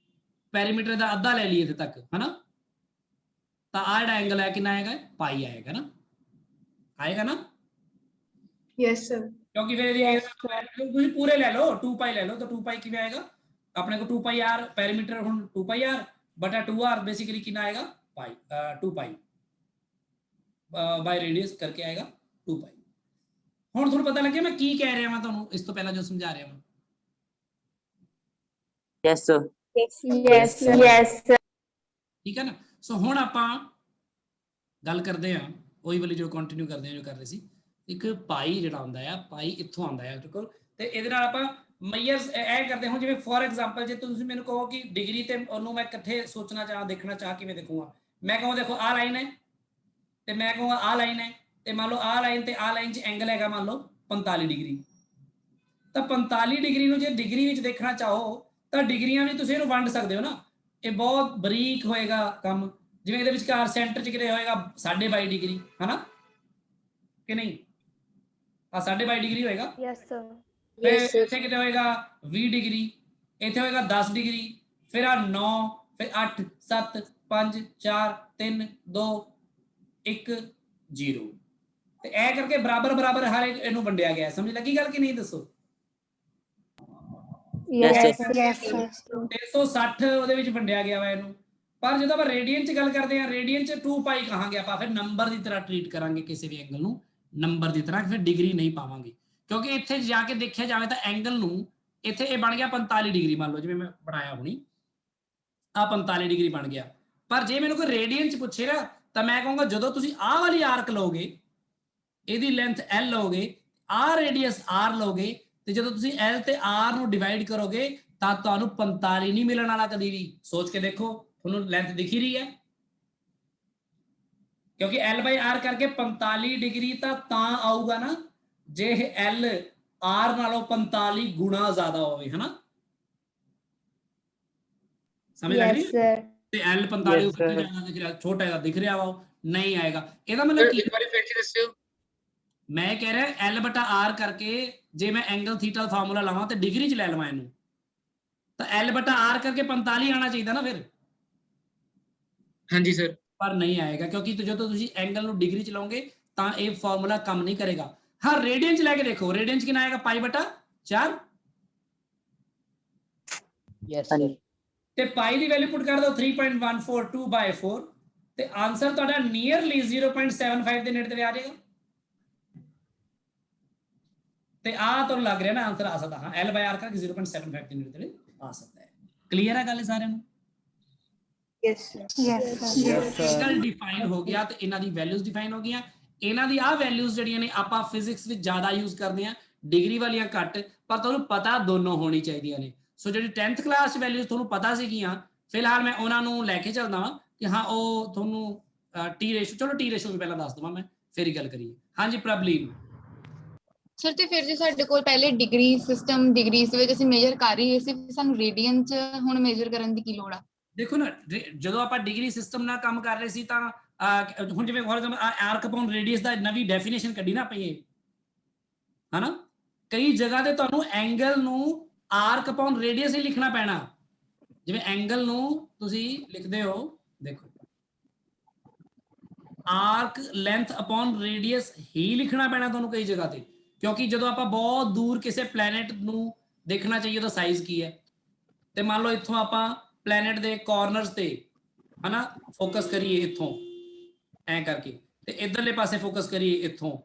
ਪੈਰੀਮੀਟਰ ਦਾ ਅੱਧਾ ਲੈ ਲਈਏ ਇੱਥੇ ਤੱਕ, ਹਨਾ, ਤਾਂ ਆਹ ਜਿਹੜਾ ਐਂਗਲ ਹੈ ਕਿੰਨਾ ਆਏਗਾ, ਪਾਈ ਆਏਗਾ ਨਾ, ਆਏਗਾ ਨਾ। Yes sir. क्योंकि फिर ਤੁਸੀਂ ਪੂਰੇ ਲੈ ਲਓ 2 ਪਾਈ ਲੈ ਲਓ, ਤਾਂ 2 ਪਾਈ ਕਿਵੇਂ ਆਏਗਾ ਆਪਣੇ को 2 पाई r ਪੈਰੀਮੀਟਰ ਹੁਣ 2 पाई r ਬਟਾ 2r ਬੇਸਿਕਲੀ ਕਿੰਨਾ ਆਏਗਾ ਪਾਈ 2 ਪਾਈ ਬਾਈ ਰੇਡੀਅਸ ਕਰਕੇ ਆਏਗਾ 2 ਪਾਈ। ਹੁਣ ਤੁਹਾਨੂੰ ਪਤਾ ਲੱਗਿਆ ਮੈਂ ਕੀ ਕਹਿ ਰਿਹਾ ਹਾਂ ਤੁਹਾਨੂੰ ਇਸ ਤੋਂ ਪਹਿਲਾਂ ਜੋ ਸਮਝਾ ਰਿਹਾ ਹਾਂ। Yes sir. ਯੈਸ ਠੀਕ ਹੈ ਨਾ। ਸੋ ਹੁਣ ਆਪਾਂ ਗੱਲ ਕਰਦੇ ਹਾਂ ਉਹੀ ਵਾਲੀ ਜੋ ਕੰਟੀਨਿਊ ਕਰਦੇ ਹਾਂ ਜੋ ਕਰ ਰਹੇ ਸੀ। ਇੱਕ ਪਾਈ ਜਿਹੜਾ ਹੁੰਦਾ ਆ, ਪਾਈ ਇੱਥੋਂ ਆਉਂਦਾ ਹੈ ਬਿਲਕੁਲ, ਤੇ ਇਹਦੇ ਨਾਲ ਆਪਾਂ ਮਈਅਰਸ ਇਹ ਕਰਦੇ ਹਾਂ। ਜਿਵੇਂ ਫੋਰ ਐਗਜ਼ਾਮਪਲ ਜੇ ਤੁਸੀਂ ਮੈਨੂੰ ਕਹੋ ਕਿ ਡਿਗਰੀ ਤੇ ਉਹਨੂੰ ਮੈਂ ਇਕੱਠੇ ਸੋਚਣਾ ਚਾਹਾਂ, ਦੇਖਣਾ ਚਾਹਾਂ, ਕਿਵੇਂ ਦੇਖੂਗਾ, ਮੈਂ ਕਹਾਂ ਦੇਖੋ ਆਹ ਲਾਈਨ ਹੈ ਤੇ ਮੈਂ ਕਹੂੰਗਾ ਆਹ ਲਾਈਨ ਹੈ, ਤੇ ਮੰਨ ਲਓ ਆਹ ਲਾਈਨ ਤੇ ਆਹ ਲਾਈਨ 'ਚ ਐਂਗਲ ਹੈਗਾ ਮੰਨ ਲਓ 45 ਡਿਗਰੀ। ਤਾਂ 45 ਡਿਗਰੀ ਨੂੰ ਜੇ ਡਿਗਰੀ ਵਿੱਚ ਦੇਖਣਾ ਚਾਹੋ ਤਾਂ ਡਿਗਰੀਆਂ ਵੀ ਤੁਸੀਂ ਇਹਨੂੰ ਵੰਡ ਸਕਦੇ ਹੋ ਨਾ, ਇਹ ਬਹੁਤ ਬਰੀਕ ਹੋਏਗਾ ਕੰਮ। ਜਿਵੇਂ ਇਹਦੇ ਵਿਚਕਾਰ ਸੈਂਟਰ 'ਚ ਕਿਤੇ ਹੋਏਗਾ 22.5 ਡਿਗਰੀ, ਹਨਾ ਕਿ ਨਹੀਂ, ਆ 22.5 ਡਿਗਰੀ ਹੋਏਗਾ। Yes sir. ਇੱਥੇ ਕਿਤੇ ਹੋਏਗਾ 20 ਡਿਗਰੀ, ਇੱਥੇ ਹੋਏਗਾ 10 ਡਿਗਰੀ, ਫਿਰ ਆ 9, ਫਿਰ 8 7 5 4 3 2 1 0, ਤੇ ਇਹ ਕਰਕੇ ਬਰਾਬਰ ਬਰਾਬਰ ਹਰ ਇੱਕ ਇਹਨੂੰ ਵੰਡਿਆ ਗਿਆ। ਸਮਝ ਲੱਗੀ ਗੱਲ ਕਿ ਨਹੀਂ ਦੱਸੋ। ਯੈਸ 360 ਉਹਦੇ ਵਿੱਚ ਵੰਡਿਆ ਗਿਆ ਵਾ ਇਹਨੂੰ। ਪਰ ਜਦੋਂ ਆਪਾਂ ਰੇਡੀਅਨ 'ਚ ਗੱਲ ਕਰਦੇ ਹਾਂ, ਰੇਡੀਅਨ 'ਚ 2 ਪਾਈ ਕਹਾਂਗੇ ਆਪਾਂ, ਫਿਰ ਨੰਬਰ ਦੀ ਤਰ੍ਹਾਂ ਟ੍ਰੀਟ ਕਰਾਂਗੇ ਕਿਸੇ ਵੀ ਐਂਗਲ ਨੂੰ, ਨੰਬਰ ਦੀ ਤਰ੍ਹਾਂ, ਫਿਰ ਡਿਗਰੀ ਨਹੀਂ ਪਾਵਾਂਗੇ। ਕਿਉਂਕਿ ਇੱਥੇ ਜਾ ਕੇ ਦੇਖਿਆ ਜਾਵੇ ਤਾਂ ਐਂਗਲ ਨੂੰ ਇੱਥੇ ਇਹ ਬਣ ਗਿਆ 45 ਡਿਗਰੀ, ਮੰਨ ਲਓ ਜਿਵੇਂ ਮੈਂ ਬਣਾਇਆ ਹੁਣੀ ਆ 45 ਡਿਗਰੀ ਬਣ ਗਿਆ। ਪਰ ਜੇ ਮੈਨੂੰ ਕੋਈ ਰੇਡੀਅਨ 'ਚ ਪੁੱਛੇ ਨਾ ਤਾਂ ਮੈਂ ਕਹੂੰਗਾ ਜਦੋਂ ਤੁਸੀਂ ਆਹ ਵਾਲੀ ਆਰਕ ਲਓਗੇ, ਇਹਦੀ ਲੈਂਥ L ਲਓਗੇ, ਆਹ ਰੇਡੀਅਸ R ਲਓਗੇ, ਤੇ ਜਦੋਂ ਤੁਸੀਂ L ਤੇ R ਨੂੰ ਡਿਵਾਈਡ ਕਰੋਗੇ ਤਾਂ ਤੁਹਾਨੂੰ 45 ਨਹੀਂ ਮਿਲਣ ਵਾਲਾ ਕਦੀ ਵੀ। ਸੋਚ ਕੇ ਦੇਖੋ, ਤੁਹਾਨੂੰ ਲੈਂਥ ਦਿਖ ਹੀ ਰਹੀ ਹੈ, ਕਿਉਂਕਿ L/R ਕਰਕੇ 45 ਡਿਗਰੀ ਤਾਂ ਆਊਗਾ ਨਾ ਜੇ L R ਨਾਲੋਂ 45 ਗੁਣਾ ਜ਼ਿਆਦਾ ਹੋਵੇ, ਹਨਾ। ਸਮਝ ਲੱਗ ਰਹੀ ਹੈ। ਤੇ L 45 ਜ਼ਿਆਦਾ ਦਿਖ ਰਿਹਾ, ਛੋਟਾ ਜਿਹਾ ਦਿਖ ਰਿਹਾ ਵਾ, ਉਹ ਨਹੀਂ ਆਏਗਾ। ਇਹਦਾ ਮਤਲਬ ਕੀ, ਮੈਂ ਕਹਿ ਰਿਹਾ L/R ਕਰਕੇ ਜੇ ਮੈਂ ਐਂਗਲ ਥੀਟਾ ਦਾ ਫਾਰਮੂਲਾ ਲਾਵਾਂ ਤੇ ਡਿਗਰੀ 'ਚ ਲੈ ਲਵਾਂ ਇਹਨੂੰ, ਤਾਂ L/R ਕਰਕੇ 45 ਆਣਾ ਚਾਹੀਦਾ ਨਾ ਫਿਰ। ਹਾਂਜੀ ਸਰ। ਪਰ ਨਹੀਂ ਆਏਗਾ, ਕਿਉਂਕਿ ਜਦੋਂ ਤੁਸੀਂ ਐਂਗਲ ਨੂੰ ਡਿਗਰੀ 'ਚ ਲਾਓਗੇ ਤਾਂ ਇਹ ਫਾਰਮੂਲਾ ਕੰਮ ਨਹੀਂ ਕਰੇਗਾ। ਹਾਂ ਰੇਡੀਅਨ 'ਚ ਲੈ ਕੇ ਦੇਖੋ, ਰੇਡੀਅਨ 'ਚ ਕਿੰਨਾ ਆਏਗਾ π/4। Yes sir. ਤੇ ਪਾਈ ਦੀ ਵੈਲਿਊ ਪੁੱਟ ਕਰ ਦਿਓ 3.142/4, ਤੇ ਆਨਸਰ ਤੁਹਾਡਾ ਨੀਅਰਲੀ 0.75 ਦੇ ਨੇੜੇ ਤੇ ਆ ਜਾਏਗਾ। ਤੇ ਆ ਤੁਹਾਨੂੰ ਲੱਗ ਰਿਹਾ ਨਾ ਆਨਸਰ ਆ ਸਕਦਾ, ਹਾਂ L/R ਕਰਕੇ 0.75 ਦੇ ਨੇੜੇ ਤੇ ਆ ਸਕਦਾ ਹੈ। ਕਲੀਅਰ ਹੈ ਗੱਲ ਸਾਰਿਆਂ ਨੂੰ। ਐਂਗਲ ਡਿਫਾਈਨ ਹੋ ਗਿਆ ਤੇ ਇਹਨਾਂ ਦੀ ਵੈਲਿਊਜ਼ ਡਿਫਾਈਨ ਹੋ ਗਈਆਂ। ਇਹਨਾਂ ਦੀ ਆਹ ਵੈਲਿਊਜ਼ ਜਿਹੜੀਆਂ ਨੇ ਆਪਾਂ ਫਿਜ਼ਿਕਸ ਵਿੱਚ ਜ਼ਿਆਦਾ ਯੂਜ਼ ਕਰਦੇ ਹਾਂ, ਡਿਗਰੀ ਵਾਲੀਆਂ ਘੱਟ, ਪਰ ਤੁਹਾਨੂੰ ਪਤਾ ਦੋਨੋਂ ਹੋਣੀ ਚਾਹੀਦੀਆਂ ਨੇ। ਸੋ ਜਿਹੜੀ 10th ਕਲਾਸ ਵੈਲਿਊਜ਼ ਤੁਹਾਨੂੰ ਪਤਾ ਸੀਗੀਆਂ, ਫਿਲਹਾਲ ਮੈਂ ਉਹਨਾਂ ਨੂੰ ਲੈ ਕੇ ਚੱਲਦਾ ਵਾਂ ਕਿ ਹਾਂ ਉਹ ਤੁਹਾਨੂੰ ਟੀ ਰੇਸ਼ੋ, ਚਲੋ ਟੀ ਰੇਸ਼ੋ ਵੀ ਪਹਿਲਾਂ ਦੱਸ ਦਵਾਂ ਮੈਂ, ਫਿਰ ਹੀ ਗੱਲ ਕਰੀਏ। ਹਾਂਜੀ ਪ੍ਰਭਲੀਨ। ਸਰ ਤੇ ਫਿਰ ਜੇ ਸਾਡੇ ਕੋਲ ਪਹਿਲੇ ਡਿਗਰੀ ਸਿਸਟਮ, ਡਿਗਰੀਜ਼ ਦੇ ਵਿੱਚ ਅਸੀਂ ਮੇਜਰ ਕਰ ਰਹੀ ਸੀ, ਸਾਨੂੰ ਰੇਡੀਅਨ 'ਚ ਹੁਣ ਮੇਜਰ ਕਰਨ ਦੀ ਕੀ ਲੋੜ ਆ। ਦੇਖੋ ਨਾ, ਜਦੋਂ ਆਪਾਂ ਡਿਗਰੀ ਸਿਸਟਮ ਨਾਲ ਕੰਮ ਕਰ ਰਹੇ ਸੀ ਤਾਂ ਹੁਣ ਜਿਵੇਂ for example arc upon radius ਦਾ ਨਵੀਂ ਡੈਫੀਨੇਸ਼ਨ ਕੱਢੀ ਨਾ ਆਪਾਂ ਇਹ, ਹਨਾ। ਕਈ ਜਗ੍ਹਾ ਤੇ ਤੁਹਾਨੂੰ ਐਂਗਲ ਨੂੰ ਆਰਕ ਅਪੋਨ ਰੇਡੀਅਸ ਹੀ ਲਿਖਣਾ ਪੈਣਾ। ਜਿਵੇਂ ਐਂਗਲ ਨੂੰ ਤੁਸੀਂ ਲਿਖਦੇ ਹੋ, ਦੇਖੋ ਆਰਕ ਲੈਂਥ ਅਪੋਨ ਰੇਡੀਅਸ ਹੀ ਲਿਖਣਾ ਪੈਣਾ ਤੁਹਾਨੂੰ ਕਈ ਜਗ੍ਹਾ ਤੇ, ਕਿਉਂਕਿ ਜਦੋਂ ਆਪਾਂ ਬਹੁਤ ਦੂਰ ਕਿਸੇ ਪਲੈਨਟ ਨੂੰ ਦੇਖਣਾ ਚਾਹੀਏ ਉਹਦਾ ਸਾਈਜ਼ ਕੀ ਹੈ, ਤੇ ਮੰਨ ਲਓ ਇੱਥੋਂ ਆਪਾਂ ਪਲੈਨਟ ਦੇ ਕਾਰਨਰਸ ਤੇ ਹਨਾ ਫੋਕਸ ਕਰੀਏ ਇੱਥੋਂ ਐ ਕਰਕੇ, ਤੇ ਇਧਰਲੇ ਪਾਸੇ ਫੋਕਸ ਕਰੀਏ ਇੱਥੋਂ,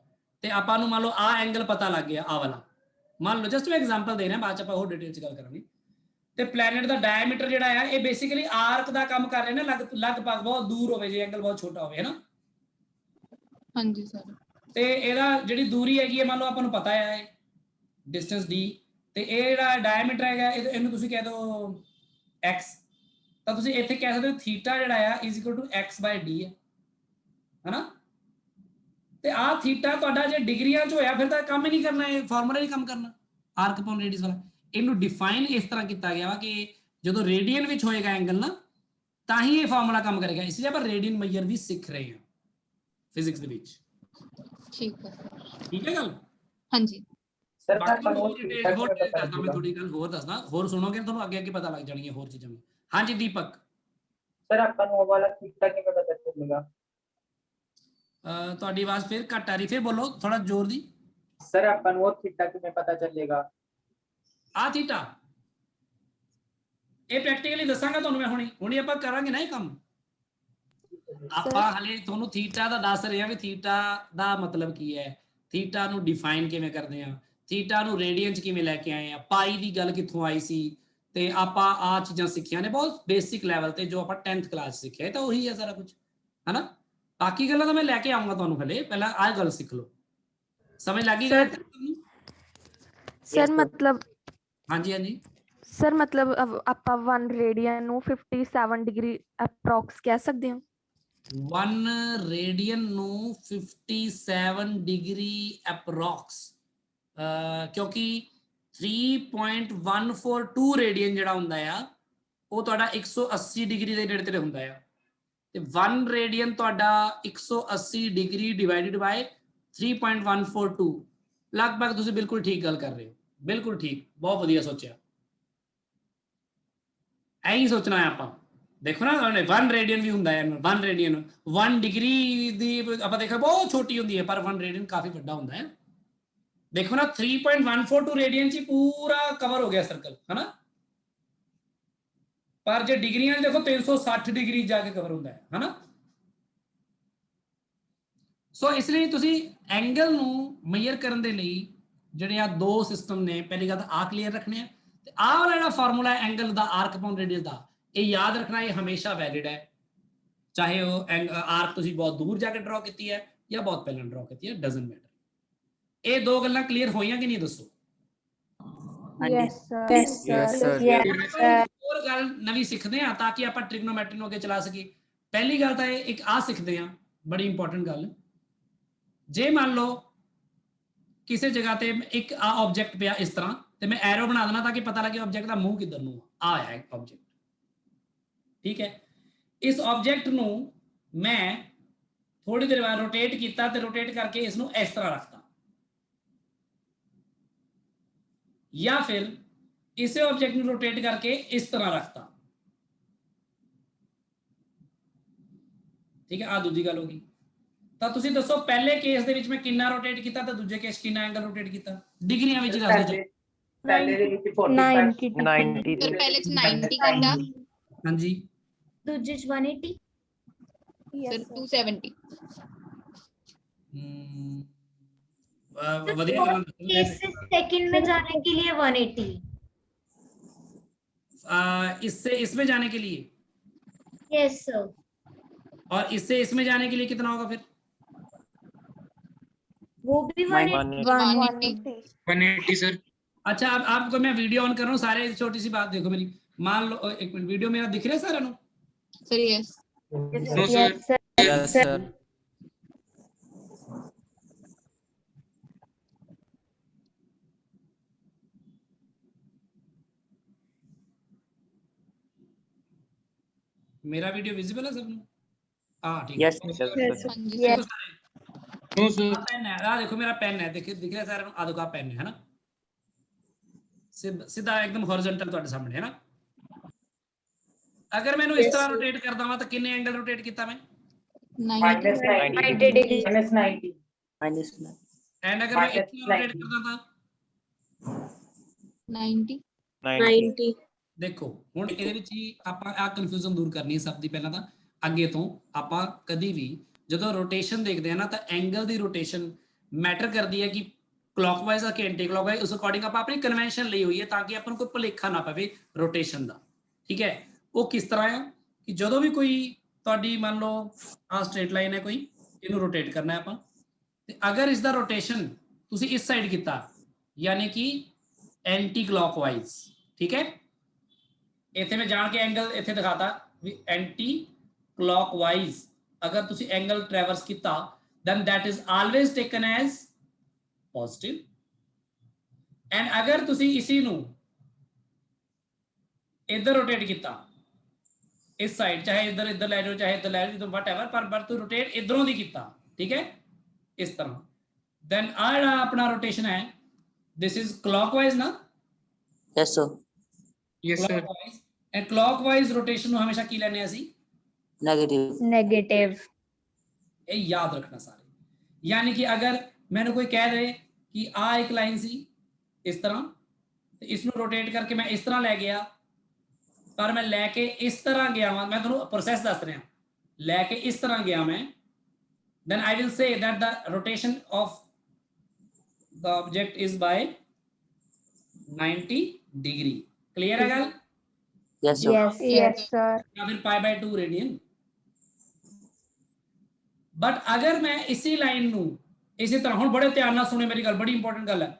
ਤੇ ਆਪਾਂ ਨੂੰ ਮੰਨ ਲਓ ਆਹ ਐਂਗਲ ਪਤਾ ਲੱਗ ਗਿਆ, ਆਹ ਵਾਲਾ ਮੰਨ ਲਓ, ਜਸਟ ਮੈਂ ਐਗਜ਼ਾਮਪਲ ਦੇ ਰਿਹਾ, ਬਾਅਦ ਚ ਆਪਾਂ ਹੋਰ ਡਿਟੇਲ ਚ ਗੱਲ ਕਰਾਂਗੇ। ਤੇ ਪਲੈਨਟ ਦਾ ਡਾਇਆਮੀਟਰ ਜਿਹੜਾ ਆ ਇਹ ਬੇਸਿਕਲੀ ਆਰਕ ਦਾ ਕੰਮ ਕਰ ਰਹੇ ਨੇ, ਲਗਭਗ ਬਹੁਤ ਦੂਰ ਹੋਵੇ ਜੇ ਐਂਗਲ ਬਹੁਤ ਛੋਟਾ ਹੋਵੇ, ਹਨਾ। ਹਾਂਜੀ ਸਰ। ਤੇ ਇਹਦਾ ਜਿਹੜੀ ਦੂਰੀ ਹੈਗੀ ਹੈ ਮੰਨ ਲਓ ਆਪਾਂ ਨੂੰ ਪਤਾ ਹੈ ਡਿਸਟੈਂਸ d, ਤੇ ਇਹ ਜਿਹੜਾ ਡਾਇਆਮੀਟਰ ਹੈਗਾ ਇਹਨੂੰ ਤੁਸੀਂ ਕਹਿ ਦਿਓ x, ਤਾਂ ਤੁਸੀਂ ਇੱਥੇ ਕਹਿ ਸਕਦੇ ਹੋ ਥੀਟਾ ਜਿਹੜਾ ਆ = x/d ਹੈ, ਹਨਾ। ਤੇ ਤੇ ਆ ਥੀਟਾ ਤੁਹਾਡਾ ਜੇ ਡਿਗਰੀਆਂ ਚ ਹੋਇਆ ਫਿਰ ਤਾਂ ਕੰਮ ਹੀ ਨਹੀਂ ਕਰਨਾ, ਇਹ ਫਾਰਮੂਲਾ ਨਹੀਂ ਕੰਮ ਕਰਨਾ ਆਰਕ ਅਪੋਨ ਰੇਡੀਅਸ ਵਾਲਾ। ਇਹਨੂੰ ਡਿਫਾਈਨ ਇਸ ਤਰ੍ਹਾਂ ਕੀਤਾ ਗਿਆ ਵਾ ਕਿ ਜਦੋਂ ਰੇਡੀਅਨ ਵਿੱਚ ਹੋਏਗਾ ਐਂਗਲ ਨਾ ਤਾਂ ਹੀ ਇਹ ਫਾਰਮੂਲਾ ਕੰਮ ਕਰੇਗਾ। ਇਸ ਲਈ ਆਪਾਂ ਰੇਡੀਅਨ ਮੇਜਰ ਵੀ ਸਿੱਖ ਰਹੇ ਹਾਂ ਫਿਜ਼ਿਕਸ ਦੇ ਵਿੱਚ। ਠੀਕ ਹੈ ਠੀਕ ਹੈ ਗੱਲ? ਹਾਂਜੀ ਸਰ ਬਾਕੀ ਆਪਾਂ ਨੂੰ ਹੋਰ ਡਿਟੇਲ ਹੋਰ ਦੱਸਦਾ, ਮੈਂ ਥੋੜੀ ਗੱਲ ਹੋਰ ਦੱਸਦਾ, ਹੋਰ ਸੁਣੋਗੇ ਤੁਹਾਨੂੰ ਅੱਗੇ ਅੱਗੇ ਪਤਾ ਲੱਗ ਜਾਣਗੀਆਂ ਹੋਰ ਚੀਜ਼ਾਂ ਵੀ। ਹਾਂਜੀ ਦੀਪਕ। ਸਰ ਆਪਾਂ ਨੂੰ ਉਹ ਵਾਲਾ ਥੀਟਾ ਕਿਵੇਂ ਪਤਾ ਚੱਲੇਗਾ? ਤੁਹਾਡੀ ਆਵਾਜ਼ ਫਿਰ ਘੱਟ ਆ ਰਹੀ, ਫਿਰ ਬੋਲੋ ਥੋੜਾ ਜ਼ੋਰ ਦੀ। ਸਰ ਆਪਾਂ ਨੂੰ ਉਹ ਥੀਟਾ ਕਿਵੇਂ ਪਤਾ ਚੱਲੇਗਾ? ਆ ਥੀਟਾ ਇਹ ਪ੍ਰੈਕਟੀਕਲੀ ਦੱਸਾਂਗਾ ਤੁਹਾਨੂੰ ਮੈਂ ਹੁਣੀ ਆਪਾਂ ਕਰਾਂਗੇ ਨਾ ਇਹ ਕੰਮ। ਆਪਾਂ ਹਲੇ ਤੁਹਾਨੂੰ ਥੀਟਾ ਦਾ ਦੱਸ ਰਹੇ ਹਾਂ ਵੀ ਥੀਟਾ ਦਾ ਮਤਲਬ ਕੀ ਹੈ, ਥੀਟਾ ਨੂੰ ਡਿਫਾਈਨ ਕਿਵੇਂ ਕਰਦੇ ਆ, ਥੀਟਾ ਨੂੰ ਰੇਡੀਅਨ ਚ ਕਿਵੇਂ ਲੈ ਕੇ ਆਏ ਆ, ਪਾਈ ਦੀ ਗੱਲ ਕਿੱਥੋਂ ਆਈ ਸੀ, ਤੇ ਆਪਾਂ ਆ ਚੀਜ਼ਾਂ ਸਿੱਖੀਆਂ ਨੇ ਬਹੁਤ ਬੇਸਿਕ ਲੈਵਲ ਤੇ ਜੋ ਆਪਾਂ 10th ਕਲਾਸ ਸਿੱਖਿਆ ਤਾਂ ਉਹੀ ਹੈ ਸਾਰਾ ਕੁਝ, ਹਨਾ। ਬਾਕੀ ਗੱਲਾਂ ਤਾਂ ਮੈਂ ਲੈ ਕੇ ਆਉਂਗਾ ਤੁਹਾਨੂੰ, ਹਲੇ ਪਹਿਲਾਂ ਆਹ ਗੱਲ ਸਿੱਖ ਲਓ। ਸਮਝ ਲੱਗ ਗਈ ਗੱਲ? ਸਰ ਮਤਲਬ ਹਾਂਜੀ ਹਾਂਜੀ ਸਰ ਮਤਲਬ ਆਪਾਂ 1 ਰੇਡੀਅਨ ਨੂੰ 57 ਡਿਗਰੀ ਅਪਰੋਕਸ ਕਹਿ ਸਕਦੇ ਹਾਂ। 1 ਰੇਡੀਅਨ ਨੂੰ 57 ਡਿਗਰੀ ਅਪਰੋਕਸ, ਕਿਉਂਕਿ 3.142 ਰੇਡੀਅਨ ਜਿਹੜਾ ਹੁੰਦਾ ਆ ਉਹ ਤੁਹਾਡਾ 180 ਡਿਗਰੀ ਦੇ ਨੇੜੇ ਤੇੜੇ ਹੁੰਦਾ ਆ, ਤੇ 1 ਰੇਡੀਅਨ ਤੁਹਾਡਾ 180 ਡਿਗਰੀ ਡਿਵਾਈਡਡ ਬਾਈ 3.142, ਲਗਭਗ ਤੁਸੀਂ ਬਿਲਕੁਲ ਠੀਕ ਗੱਲ ਕਰ ਰਹੇ ਹੋ, ਬਿਲਕੁਲ ਠੀਕ, ਬਹੁਤ ਵਧੀਆ ਸੋਚਿਆ। ਐ ਹੀ ਸੋਚਣਾ ਹੈ ਆਪਾਂ। ਦੇਖੋ ਨਾ 1 ਰੇਡੀਅਨ ਵੀ ਹੁੰਦਾ ਹੈ, 1 ਰੇਡੀਅਨ 1 ਡਿਗਰੀ ਦੀ ਆਪਾਂ ਦੇਖਿਆ ਬਹੁਤ ਛੋਟੀ ਹੁੰਦੀ ਹੈ, ਪਰ 1 ਰੇਡੀਅਨ ਕਾਫੀ ਵੱਡਾ ਹੁੰਦਾ ਹੈ। ਦੇਖੋ ਨਾ 3.142 ਰੇਡੀਅਨ ਚ ਪੂਰਾ ਕਵਰ ਹੋ ਗਿਆ ਸਰਕਲ, ਹਨਾ। ਪਰ ਜੇ ਡਿਗਰੀਆਂ ਦੇਖੋ 360 ਡਿਗਰੀ ਜਾ ਕੇ ਕਵਰ ਹੁੰਦਾ ਹੈ, ਹਨਾ। ਸੋ ਇਸ ਲਈ ਤੁਸੀਂ ਐਂਗਲ ਨੂੰ ਮੇਜਰ ਕਰਨ ਦੇ ਲਈ ਜਿਹੜੇ ਆ ਦੋ ਸਿਸਟਮ ਨੇ, ਪਹਿਲੀ ਗੱਲ ਤਾਂ ਆ ਕਲੀਅਰ ਰੱਖਣੇ ਆ, ਤੇ ਆਹ ਵਾਲਾ ਜਿਹੜਾ ਫਾਰਮੂਲਾ ਹੈ ਐਂਗਲ ਦਾ ਆਰਕ ਅਪੋਨ ਰੇਡੀਅਸ ਦਾ, ਇਹ ਯਾਦ ਰੱਖਣਾ, ਇਹ ਹਮੇਸ਼ਾ ਵੈਲਿਡ ਹੈ, ਚਾਹੇ ਉਹ ਆਰਕ ਤੁਸੀਂ ਬਹੁਤ ਦੂਰ ਜਾ ਕੇ ਡਰਾ ਕੀਤੀ ਹੈ ਜਾਂ ਬਹੁਤ ਪਹਿਲਾਂ ਡਰਾ ਕੀਤੀ ਹੈ, ਡਜ਼ਨਟ ਮੈਟਰ। ਇਹ ਦੋ ਗੱਲਾਂ ਕਲੀਅਰ ਹੋਈਆਂ ਕਿ ਨਹੀਂ ਦੱਸੋ? Yes, sir. ਹੋਰ ਗੱਲ ਨਵੀਂ ਸਿੱਖਦੇ ਆ ਤਾਂ ਕਿ ਆਪਾਂ ਟ੍ਰਿਗਨੋਮੈਟਰੀ ਨੂੰ ਅੱਗੇ ਚਲਾ ਸਕੀਏ। ਪਹਿਲੀ ਗੱਲ ਤਾਂ ਇਹ ਇੱਕ ਆ ਸਿੱਖਦੇ ਆ, ਬੜੀ ਇੰਪੋਰਟੈਂਟ ਗੱਲ, ਜੇ ਮੰਨ ਲਓ ਕਿਸੇ ਜਗ੍ਹਾ ਤੇ ਇੱਕ ਆ ਆਬਜੈਕਟ ਪਿਆ ਇਸ ਤਰ੍ਹਾਂ, ਤੇ ਮੈਂ ਐਰੋ ਬਣਾ ਦੇਣਾ ਤਾਂ ਕਿ ਪਤਾ ਲੱਗੇ ਆਬਜੈਕਟ ਦਾ ਮੂੰਹ ਕਿੱਧਰ ਨੂੰ ਆ ਹੈ ਆਬਜੈਕਟ, ਠੀਕ ਹੈ। ਇਸ ਆਬਜੈਕਟ ਨੂੰ ਮੈਂ ਥੋੜੀ ਦੇਰ ਬਾਅਦ ਰੋਟੇਟ ਕੀਤਾ ਤੇ ਰੋਟੇਟ ਕਰਕੇ ਇਸ ਨੂੰ ਇਸ ਤਰ੍ਹਾਂ ਰੱਖਤਾ, ਜਾਂ ਫਿਰ ਇਸੇ ਆਬਜੈਕਟ ਨੂੰ ਰੋਟੇਟ ਕਰਕੇ ਇਸ ਤਰ੍ਹਾਂ ਰੱਖਤਾ, ਠੀਕ ਹੈ। ਆ ਦੂਜੀ ਗੱਲ ਹੋ ਗਈ। ਤਾਂ ਤੁਸੀਂ ਦੱਸੋ ਪਹਿਲੇ ਕੇਸ ਦੇ ਵਿੱਚ ਮੈਂ ਕਿੰਨਾ ਰੋਟੇਟ ਕੀਤਾ ਤੇ ਦੂਜੇ ਕੇਸ ਕਿੰਨਾ ਐਂਗਲ ਰੋਟੇਟ ਕੀਤਾ, ਡਿਗਰੀਆਂ ਵਿੱਚ ਦੱਸ ਦਿਓ। ਪਹਿਲੇ ਦੇ ਵਿੱਚ 45 90 ਸਰ ਪਹਿਲੇ ਚ 90 ਕੀਤਾ, ਹਾਂਜੀ ਦੂਜੇ ਚ 180 ਸਰ 270 ਵਧੀਆ ਗੱਲਾਂ ਦੱਸੋ। सेकंड में जाने के लिए 180, इससे इसमें जाने के लिए, यस सर, और इससे इसमें जाने के लिए कितना होगा फिर? वो भी 180। 180 सर। अच्छा अब आपको मैं वीडियो ऑन कर रहा हूँ, सारे छोटी सी बात देखो मेरी, मान लो एक मिनट, वीडियो मेरा दिख रहा है सारा? Sir yes no sir. Yes sir. मेरा वीडियो विजिबल है सबको? हाँ ठीक यस है। सर। हाँ जी Yes. Sir no sir. Pen है, आ देखो मेरा पेन है, दिख रहा है सारा? आ देखो पेन है ना, सीधा एकदम हॉरिजॉन्टल ਤੁਹਾਡੇ ਸਾਹਮਣੇ है ना। अगर मैं इस तरह रोटेट करता हूं तो कितने एंगल रोटेट किया मैं? 90 90 डिग्री, -90 एंड अगर मैं इस तरह रोटेट करता था 90 90 ਦੇਖੋ ਹੁਣ ਇਹਦੇ ਵਿੱਚ ਹੀ ਆਪਾਂ ਆ ਕਨਫਿਊਜ਼ਨ ਦੂਰ ਕਰਨੀ ਹੈ ਸਭ ਦੀ। ਪਹਿਲਾਂ ਤਾਂ ਅੱਗੇ ਤੋਂ ਆਪਾਂ ਕਦੀ ਵੀ ਜਦੋਂ ਰੋਟੇਸ਼ਨ ਦੇਖਦੇ ਆ ਨਾ ਤਾਂ ਐਂਗਲ ਦੀ ਰੋਟੇਸ਼ਨ ਮੈਟਰ ਕਰਦੀ ਹੈ ਕਿ ਕਲੌਕਵਾਈਜ਼ ਆ ਕਿ ਐਂਟੀ ਕਲੌਕਵਾਈਜ਼, ਉਸ ਅਕੋਰਡਿੰਗ ਆਪਾਂ ਆਪਣੀ ਕਨਵੈਨਸ਼ਨ ਲਈ ਹੋਈ ਹੈ ਤਾਂ ਕਿ ਆਪਾਂ ਨੂੰ ਕੋਈ ਭੁਲੇਖਾ ਨਾ ਪਵੇ ਰੋਟੇਸ਼ਨ ਦਾ, ਠੀਕ ਹੈ। ਉਹ ਕਿਸ ਤਰ੍ਹਾਂ ਆ ਕਿ ਜਦੋਂ ਵੀ ਕੋਈ ਤੁਹਾਡੀ ਮੰਨ ਲਓ ਆ ਸਟ੍ਰੇਟ ਲਾਈਨ ਹੈ ਕੋਈ, ਇਹਨੂੰ ਰੋਟੇਟ ਕਰਨਾ ਹੈ ਆਪਾਂ, ਤੇ ਅਗਰ ਇਸ ਦਾ ਰੋਟੇਸ਼ਨ ਤੁਸੀਂ ਇਸ ਸਾਈਡ ਕੀਤਾ ਯਾਨੀ ਕਿ ਐਂਟੀ ਕਲੌਕਵਾਈਜ਼, ਠੀਕ ਹੈ। ਇੱਥੇ ਮੈਂ ਜਾਣ ਕੇ ਐਂਗਲ ਇੱਥੇ ਦਿਖਾਤਾ ਵੀ ਐਂਟੀ ਕਲੌਕਵਾਈਜ਼ ਅਗਰ ਤੁਸੀਂ ਐਂਗਲ ਟਰੈਵਰਸ ਕੀਤਾ then that is always taken as positive. And अगर तुसी इसी नू इधर रोटेट किया इस साइड, चाहे इधर इधर ले जाओ चाहे इधर ले जाओ, वट एवर, पर तू रोटेट इधरों दी किया, ठीक है, इस तरह, देन आ अपना रोटेशन है, दिस इज क्लॉकवाइज ना, yes sir, Yes, sir. Clockwise, and clockwise rotation ਨੂੰ हमेशा की लेने ਅਸੀਂ नेगेटिव, नेगेटिव। ये याद रखना सारे। यानी कि अगर मैंने कोई कह दे कि आ एक लाइन सी इस तरह, तो इसमें रोटेट करके मैं इस तरह ले गया, पर मैं लेके इस तरह गया, मैं ਤੁਹਾਨੂੰ प्रोसेस दस रहा, लेके इस तरह गया मैं, then I will say that the rotation of the object is by 90 degree. Clear है गल? Yes sir, yes yes sir. या फिर पाई बाय 2 रेडियन। बट अगर मैं इसी लाइन नू इसी तरह, हुण बड़े ध्यान नाल सुने मेरी गल, बड़ी इंपॉर्टेंट गल है,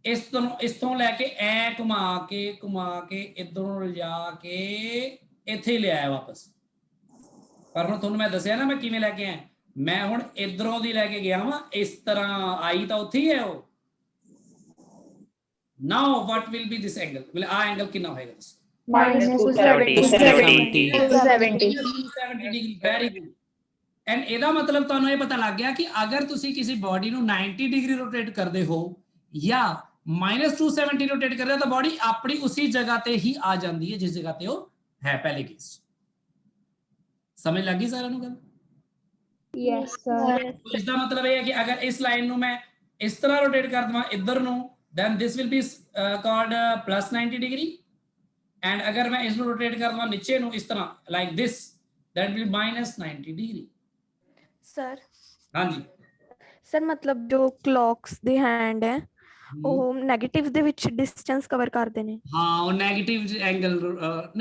इस तो लैके ऐ घुमा के इधरों जाके इत्थे ले आया वापस, पर हुण तुहानूं मैं दसिया ना मैं किवें लैके आया, मैं हुण इधरों दी लैके गया वां, इस तरह आई तो उत्थे ही है वो। Now what will be this angle, मतलब आ एंगल कितना होएगा दसो? -270 डिग्री। Very good. एंड ਇਹਦਾ मतलब ਤੁਹਾਨੂੰ ਇਹ ਪਤਾ ਲੱਗ ਗਿਆ ਕਿ ਅਗਰ ਤੁਸੀਂ ਕਿਸੇ ਬਾਡੀ ਨੂੰ 90 डिग्री रोटेट करते हो या -270 रोटेट करते हो, तो बॉडी अपनी उसी जगह ते ही आ जाती है जिस जगह ते वो है पहले केस। समझ लगी सारा नु गल? Yes sir. इसका मतलब ये है कि अगर इस लाइन नु मैं इस तरह रोटेट कर दवा इधर नु, then this will be called +90 degree, and अगर मैं इसको रोटेट कर दवा नीचे नु इस तरह like this, that will be -90 degree. Sir हाँ जी ਸਰ ਮਤਲਬ ਜੋ ਕਲੌਕਸ ਦੇ ਹੈਂਡ ਹੈ ਉਹ 네ਗੇਟਿਵ ਦੇ ਵਿੱਚ ਡਿਸਟੈਂਸ ਕਵਰ ਕਰਦੇ ਨੇ। हाँ वो नेगेटिव एंगल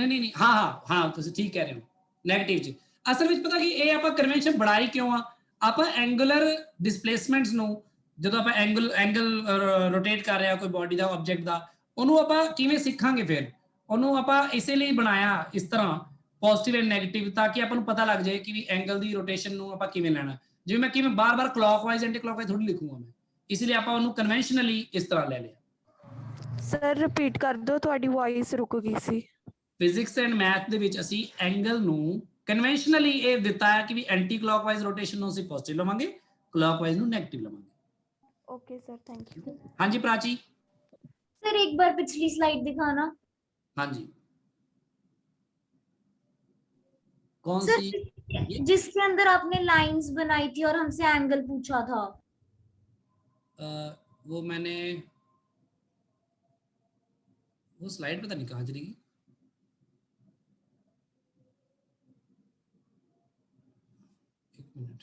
नहीं हाँ ਤੁਸੀਂ ਠੀਕ ਕਹਿ ਰਹੇ ਹੋ, 네ਗੇਟਿਵ ਚ ਅਸਲ ਵਿੱਚ ਪਤਾ ਕਿ ਇਹ ਆਪਾਂ ਕਨਵੈਨਸ਼ਨ ਬਣਾਈ ਕਿਉਂ ਆ, ਆਪਾਂ ਐਂਗੂਲਰ ਡਿਸਪਲੇਸਮੈਂਟਸ ਨੂੰ ਜਦੋਂ ਆਪਾਂ ਐਂਗਲ ਰੋਟੇਟ ਕਰ ਰਿਹਾ ਕੋਈ ਬਾਡੀ ਦਾ ਆਬਜੈਕਟ ਦਾ, ਉਹਨੂੰ ਆਪਾਂ ਕਿਵੇਂ ਸਿੱਖਾਂਗੇ, ਫਿਰ ਉਹਨੂੰ ਆਪਾਂ ਇਸੇ ਲਈ ਬਣਾਇਆ ਇਸ ਤਰ੍ਹਾਂ ਪੋਜ਼ਿਟਿਵ ਐਂਡ 네ਗੇਟਿਵ, ਤਾਂ ਕਿ ਆਪਾਂ ਨੂੰ ਪਤਾ ਲੱਗ ਜਾਏ ਕਿ ਵੀ ਐਂਗਲ ਦੀ ਰੋਟੇਸ਼ਨ ਨੂੰ ਆਪਾਂ ਕਿਵੇਂ ਲੈਣਾ। ਜਿਵੇਂ ਮੈਂ ਕਿਵੇਂ ਬਾਰ-ਬਾਰ ਕਲੌਕਵਾਈਜ਼ ਐਂਟੀ ਕਲੌਕਵਾਈਜ਼ ਥੋੜੀ ਲਿਖੂੰਗਾ ਮੈਂ, ਇਸ ਲਈ ਆਪਾਂ ਉਹਨੂੰ ਕਨਵੈਨਸ਼ਨਲੀ ਇਸ ਤਰ੍ਹਾਂ ਲੈ ਲਿਆ। ਸਰ ਰਿਪੀਟ ਕਰ ਦਿਓ, ਤੁਹਾਡੀ ਵੌਇਸ ਰੁਕ ਗਈ ਸੀ। ਫਿਜ਼ਿਕਸ ਐਂਡ ਮੈਥ ਦੇ ਵਿੱਚ ਅਸੀਂ ਐਂਗਲ ਨੂੰ ਕਨਵੈਨਸ਼ਨਲੀ ਇਹ ਦਿੱਤਾ ਹੈ ਕਿ ਵੀ ਐਂਟੀ ਕਲੌਕਵਾਈਜ਼ ਰੋਟੇਸ਼ਨ ਨੂੰ ਅਸੀਂ ਪੋਜ਼ਿਟਿਵ ਲਵਾਂਗੇ, ਕਲੌਕਵਾਈਜ਼ ਨੂੰ ਨੈਗੇਟਿਵ ਲਵਾਂਗੇ। Okay sir, thank you. हाँ जी प्राची। सर एक बार पिछली स्लाइड दिखाना। हाँ जी कौन सर, सी? जिसके अंदर आपने लाइंस बनाई थी और हमसे एंगल पूछा था। वो मैंने वो स्लाइड पता नहीं कहाँ चली गई। एक मिनट,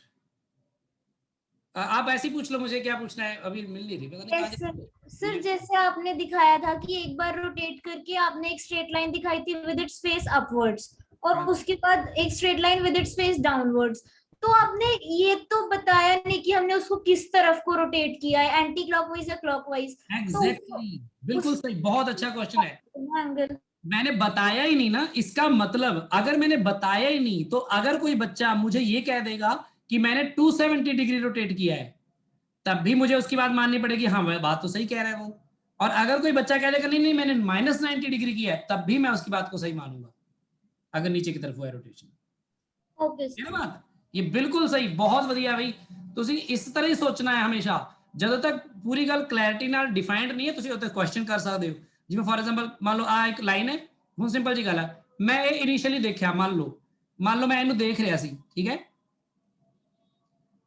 आप ऐसे ही पूछ लो, मुझे क्या पूछना है, अभी मिल नहीं रही, पता नहीं कहाँ चली गई। सर जैसे आपने दिखाया था कि एक बार रोटेट करके आपने एक स्ट्रेट लाइन दिखाई थी विद इट्स फेस अपवर्ड्स, और उसके बाद एक straight line with its face downwards, तो आपने ये तो बताया नहीं कि हमने उसको किस तरफ को रोटेट किया है, एंटी क्लॉकवाइज या क्लॉकवाइज। एग्जैक्टली, बिल्कुल सही, बहुत अच्छा क्वेश्चन है। एंगल मैंने बताया ही नहीं ना, इसका मतलब अगर मैंने बताया ही नहीं, तो अगर कोई बच्चा मुझे ये कह देगा कि मैंने 270 डिग्री रोटेट किया है, तब भी मुझे उसकी बात माननी पड़ेगी, हाँ बात तो सही कह रहा है वो। और अगर कोई बच्चा कह देगा नहीं मैंने -90 डिग्री किया है, तब भी मैं उसकी बात को सही मानूंगा, अगर नीचे की तरफ हुआ है रोटेशन। ओके क्या बात, ये बिल्कुल सही, बहुत बढ़िया भाई। तुसी इस तरह ही सोचना है हमेशा, जब तक पूरी गल क्लैरिटी नाल डिफाइंड नहीं है तुसी उते क्वेश्चन कर सकते हो। जिवें फॉर एग्जांपल मान लो आ एक लाइन है, हुण सिंपल जी गल है, मैं ये इनिशियली देखा, मान लो मैं इहनूं देख रहा सी, ठीक है,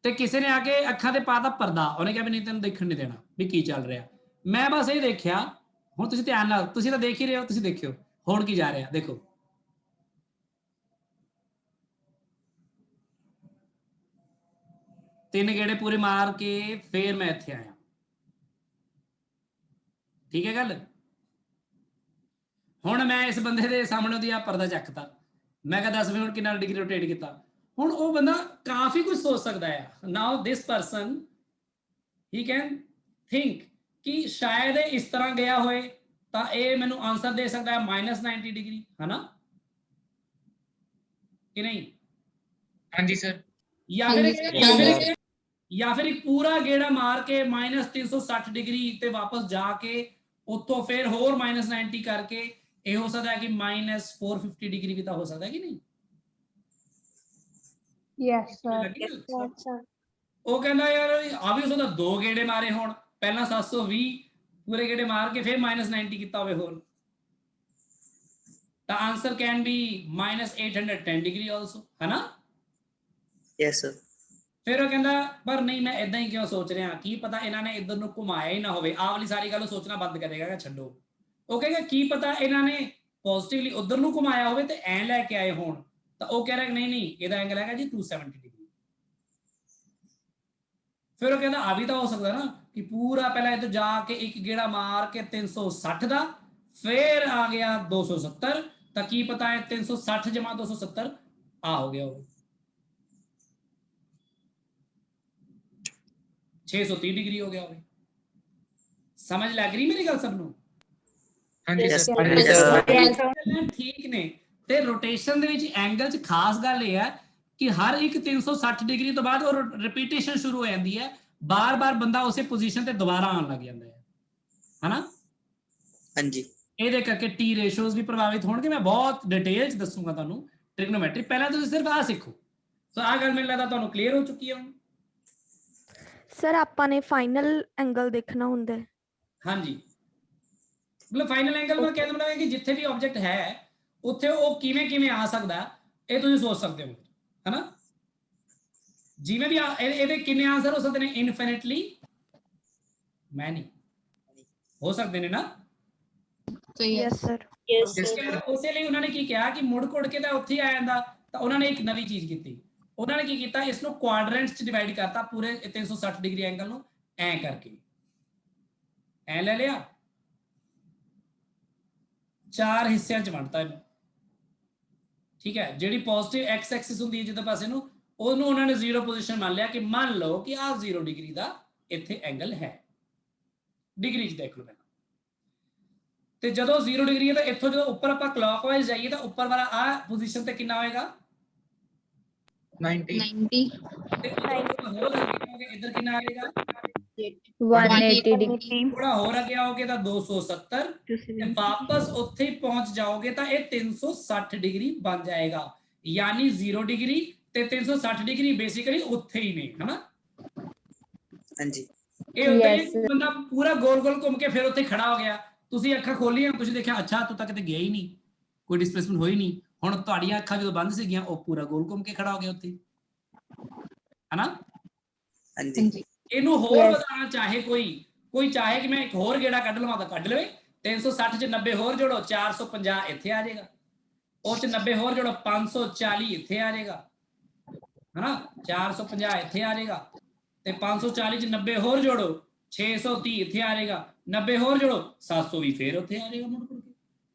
ते किसी ने आके अखां ते पाता पर्दा, उन्हें कहा भी नहीं तैनूं देखण नहीं देना भी की चल रहा। मैं बस ये देखा, हुण तुसीं ध्यान नाल, तुसीं तां देख ही रहे हो, तुसीं देखियो हुण की जा रहा, देखो तीन गेड़े पूरे मार के फिर मैं इत्थे आया, ठीक है गल। हुण मैं इस बंदे दे सामने दी पर्दा चकता, मैं कहा 10 मिनट कितना डिग्री रोटेट किया, हुण वो बंदा काफी कुछ सोच सकता है। Now this person he can think कि शायद इस तरह गया होए तां ये मैनू आंसर दे सकता है -90 डिग्री, है ना कि नहीं? हाँ जी सर। या फिर ਜਾਂ ਫਿਰ ਇੱਕ ਪੂਰਾ ਗੇੜਾ ਮਾਰ ਕੇ -360 ਡਿਗਰੀ ਤੇ ਵਾਪਸ ਜਾ ਕੇ ਉੱਥੋਂ ਫਿਰ ਹੋਰ -90 ਕਰਕੇ ਇਹ ਹੋ ਸਕਦਾ ਹੈ ਕਿ -450 ਡਿਗਰੀ ਵੀ ਤਾਂ ਹੋ ਸਕਦਾ ਹੈ ਕਿ ਨਹੀਂ? Yes, sir. ਲੱਗੀ ਗੱਲ? Yes, sir. ਉਹ ਕਹਿੰਦਾ ਯਾਰ ਆ ਵੀ ਹੋ ਸਕਦਾ 2 ਗੇੜੇ ਮਾਰੇ ਹੋਣ, ਪਹਿਲਾਂ 720 ਪੂਰੇ ਗੇੜੇ ਮਾਰ ਕੇ ਫਿਰ -90 ਕੀਤਾ ਹੋਵੇ ਹੋਰ, ਤਾਂ answer can be -810 degree also, ਹੈ ਨਾ? Yes, sir. ਫਿਰ ਉਹ ਕਹਿੰਦਾ ਪਰ ਨਹੀਂ ਮੈਂ ਇਦਾਂ ਹੀ ਕਿਉਂ ਸੋਚ ਰਿਹਾ, ਕੀ ਪਤਾ ਇਹਨਾਂ ਨੇ ਇੱਧਰ ਨੂੰ ਘੁਮਾਇਆ ਹੀ ਨਾ ਹੋਵੇ, ਆਹ ਵਾਲੀ ਸਾਰੀ ਗੱਲ ਸੋਚਣਾ ਬੰਦ ਕਰੇਗਾ ਕਿ ਛੱਡੋ। ਉਹ ਕਹੇਗਾ ਕੀ ਪਤਾ ਇਹਨਾਂ ਨੇ ਪੋਜ਼ਿਟਿਵਲੀ ਉਧਰ ਨੂੰ ਘੁਮਾਇਆ ਹੋਵੇ ਤੇ ਐ ਲੈ ਕੇ ਆਏ ਹੋਣ, ਤਾਂ ਉਹ ਕਹਿ ਰਿਹਾ ਕਿ ਨਹੀਂ ਇਹਦਾ ਐਂਗਲ ਹੈਗਾ ਜੀ 270 ਡਿਗਰੀ। ਫਿਰ ਉਹ ਕਹਿੰਦਾ ਆ ਵੀ ਤਾਂ ਹੋ ਸਕਦਾ ਨਾ ਕਿ ਪੂਰਾ ਪਹਿਲਾਂ ਇੱਧਰ ਜਾ ਕੇ ਇੱਕ ਗੇੜਾ ਮਾਰ ਕੇ 360 ਦਾ, ਫਿਰ ਆ ਗਿਆ 270, ਤਾਂ ਕੀ ਪਤਾ ਹੈ 360 ਜਮਾ 270 ਆ ਹੋ ਗਿਆ ਹੋਵੇ 630 ਡਿਗਰੀ ਹੋ ਗਿਆ ਹੋਵੇ। ਸਮਝ ਲੱਗ ਰਹੀ ਮੇਰੀ ਗੱਲ ਸਭ ਨੂੰ? ਹਾਂਜੀ Yes, ਸਰ sir. ਠੀਕ ਨੇ। ਤੇ ਰੋਟੇਸ਼ਨ ਦੇ ਵਿੱਚ ਐਂਗਲ 'ਚ ਖਾਸ ਗੱਲ ਇਹ ਹੈ ਕਿ ਹਰ ਇੱਕ 360 ਡਿਗਰੀ ਤੋਂ ਬਾਅਦ ਉਹ ਰਿਪੀਟੇਸ਼ਨ ਸ਼ੁਰੂ ਹੋ ਜਾਂਦੀ ਹੈ, ਬਾਰ-ਬਾਰ ਬੰਦਾ ਉਸੇ ਪੋਜੀਸ਼ਨ ਤੇ ਦੁਬਾਰਾ ਆਉਣ ਲੱਗ ਜਾਂਦਾ ਹੈ, ਹਨਾ? ਹਾਂਜੀ। ਇਹਦੇ ਕਰਕੇ ਟੀ ਰੇਸ਼ੋਜ਼ ਵੀ ਪ੍ਰਭਾਵਿਤ ਹੋਣਗੇ। ਮੈਂ ਬਹੁਤ ਡਿਟੇਲ 'ਚ ਦੱਸੂਗਾ ਤੁਹਾਨੂੰ ਟ੍ਰਿਗਨੋਮੈਟਰੀ, ਪਹਿਲਾਂ ਤੁਸੀਂ ਸਿਰਫ ਆਹ ਸਿੱਖੋ। ਸੋ ਆਹ ਗੱਲ ਮੈਨੂੰ ਲੱਗਦਾ ਤੁਹਾਨੂੰ ਕਲੀਅਰ ਹੋ ਚੁੱਕੀ ਹੈ ਹੁਣ। ਸਰ ਆਪਾਂ ਨੇ ਫਾਈਨਲ ਐਂਗਲ ਦੇਖਣਾ ਹੁੰਦਾ ਹੈ। ਹਾਂਜੀ, ਮਤਲਬ ਫਾਈਨਲ ਐਂਗਲ ਮੈਂ ਕਹਿਣ ਦਾ ਮਤਲਬ ਹੈ ਕਿ ਜਿੱਥੇ ਵੀ ਆਬਜੈਕਟ ਹੈ ਉੱਥੇ ਉਹ ਕਿਵੇਂ ਆ ਸਕਦਾ ਇਹ ਤੁਸੀਂ ਸੋਚ ਸਕਦੇ ਹੋ, ਹਨਾ? ਜਿਵੇਂ ਵੀ ਇਹਦੇ ਕਿੰਨੇ ਆਨਸਰ ਹੋ ਸਕਦੇ ਨੇ? ਇਨਫਿਨਿਟਲੀ ਮੈਨੀ ਹੋ ਸਕਦੇ ਨੇ ਨਾ? ਸਹੀ ਹੈ ਯੈਸ ਸਰ। Yes, sir. ਉਸੇ ਲਈ ਉਹਨਾਂ ਨੇ ਕੀ ਕਿਹਾ ਕਿ ਮੁੜ ਘੁੜ ਕੇ ਤਾਂ ਉੱਥੇ ਹੀ ਆ ਜਾਂਦਾ, ਤਾਂ ਉਹਨਾਂ ਨੇ ਇੱਕ ਨਵੀਂ ਚੀਜ਼ ਕੀਤੀ। ਉਹਨਾਂ ਨੇ ਕੀ ਕੀਤਾ, ਇਸ ਨੂੰ ਕੁਆਡਰੈਂਟਸ 'ਚ ਡਿਵਾਈਡ ਕਰਤਾ, ਪੂਰੇ 360 ਡਿਗਰੀ ਐਂਗਲ ਨੂੰ ਐ ਕਰਕੇ ਐ ਲੈ ਲਿਆ, 4 ਹਿੱਸਿਆਂ 'ਚ ਵੰਡਤਾ ਇਹਨੂੰ, ਠੀਕ ਹੈ? ਜਿਹੜੀ ਪੋਜ਼ਿਟਿਵ ਐਕਸ ਐਕਸਿਸ ਹੁੰਦੀ ਹੈ ਜਿਹਦੇ ਪਾਸੇ ਨੂੰ, ਉਹਨੂੰ ਉਹਨਾਂ ਨੇ 0 ਪੋਜੀਸ਼ਨ ਮੰਨ ਲਿਆ ਕਿ ਮੰਨ ਲਓ ਕਿ ਆਹ 0 ਡਿਗਰੀ ਦਾ ਇੱਥੇ ਐਂਗਲ ਹੈ, ਡਿਗਰੀ 'ਚ ਦੇਖ ਲਓ ਪਹਿਲਾਂ। ਤੇ ਜਦੋਂ 0 ਡਿਗਰੀ ਹੈ ਤਾਂ ਇੱਥੋਂ ਜਦੋਂ ਉੱਪਰ ਆਪਾਂ ਕਲੌਕਵਾਈਜ਼ ਜਾਈਏ ਤਾਂ ਉੱਪਰ ਵਾਲਾ ਆਹ ਪੋਜੀਸ਼ਨ ਤੇ ਕਿੰਨਾ ਹੋਏਗਾ? 90 90 ਤੇ ਹੋਰ ਅੱਗੇ ਆਓਗੇ ਇੱਧਰ ਕਿੰਨਾ ਆਏਗਾ? 180 degree. ਥੋੜਾ ਹੋਰ ਅੱਗੇ ਆਓਗੇ ਤਾਂ 270, ਤੇ ਵਾਪਸ ਉੱਥੇ ਹੀ ਪਹੁੰਚ ਜਾਓਗੇ ਤਾਂ ਇਹ 360 ਡਿਗਰੀ ਬਣ ਜਾਏਗਾ। ਯਾਨੀ 0 ਡਿਗਰੀ ਤੇ 360 ਡਿਗਰੀ ਬੇਸਿਕਲੀ ਉੱਥੇ ਹੀ ਨੇ, ਹਨਾ? ਹਾਂਜੀ। ਇਹ ਹੁੰਦਾ ਹੈ Yes. ਕਿ ਬੰਦਾ ਪੂਰਾ ਗੋਲ ਘੁੰਮ ਕੇ ਫਿਰ ਉੱਥੇ ਖੜਾ ਹੋ ਗਿਆ, ਤੁਸੀਂ ਅੱਖਾਂ ਖੋਲੀਆਂ, ਤੁਸੀਂ ਦੇਖਿਆ ਅੱਛਾ ਤੂੰ ਤਾਂ ਕਿਤੇ ਗਿਆ ਹੀ ਨਹੀਂ, ਕੋਈ ਡਿਸਪਲੇਸਮੈਂਟ ਹੋਈ ਨਹੀਂ। ਹੁਣ ਤੁਹਾਡੀਆਂ ਅੱਖਾਂ ਜਦੋਂ ਬੰਦ ਸੀਗੀਆਂ ਉਹ ਪੂਰਾ ਗੋਲ ਘੁੰਮ ਕੇ ਖੜਾ ਹੋ ਗਿਆ ਉੱਥੇ, ਹਨਾ? ਹਾਂਜੀ। ਇਹਨੂੰ ਹੋਰ Yes. ਵਧਾਉਣਾ ਚਾਹੇ ਕੋਈ ਚਾਹੇ ਕਿ ਮੈਂ ਇੱਕ ਹੋਰ ਗੇੜਾ ਕੱਢ ਲਵਾਂ ਤਾਂ ਕੱਢ ਲਵੇ। 360 ਚ 90 ਹੋਰ ਜੋੜੋ 450 ਇੱਥੇ ਆ ਜਾਏਗਾ, ਉਹ ਚ 90 ਹੋਰ ਜੋੜੋ 540 ਇੱਥੇ ਆ ਜਾਏਗਾ, ਹਨਾ? 450 ਇੱਥੇ ਆ ਜਾਏਗਾ, ਤੇ 540 ਚ 90 ਹੋਰ ਜੋੜੋ 630 ਇੱਥੇ ਆ ਜਾਏਗਾ, 90 ਹੋਰ ਜੋੜੋ 720 ਫੇਰ ਉੱਥੇ ਆ ਜਾਏਗਾ ਮੁੜ ਕੇ।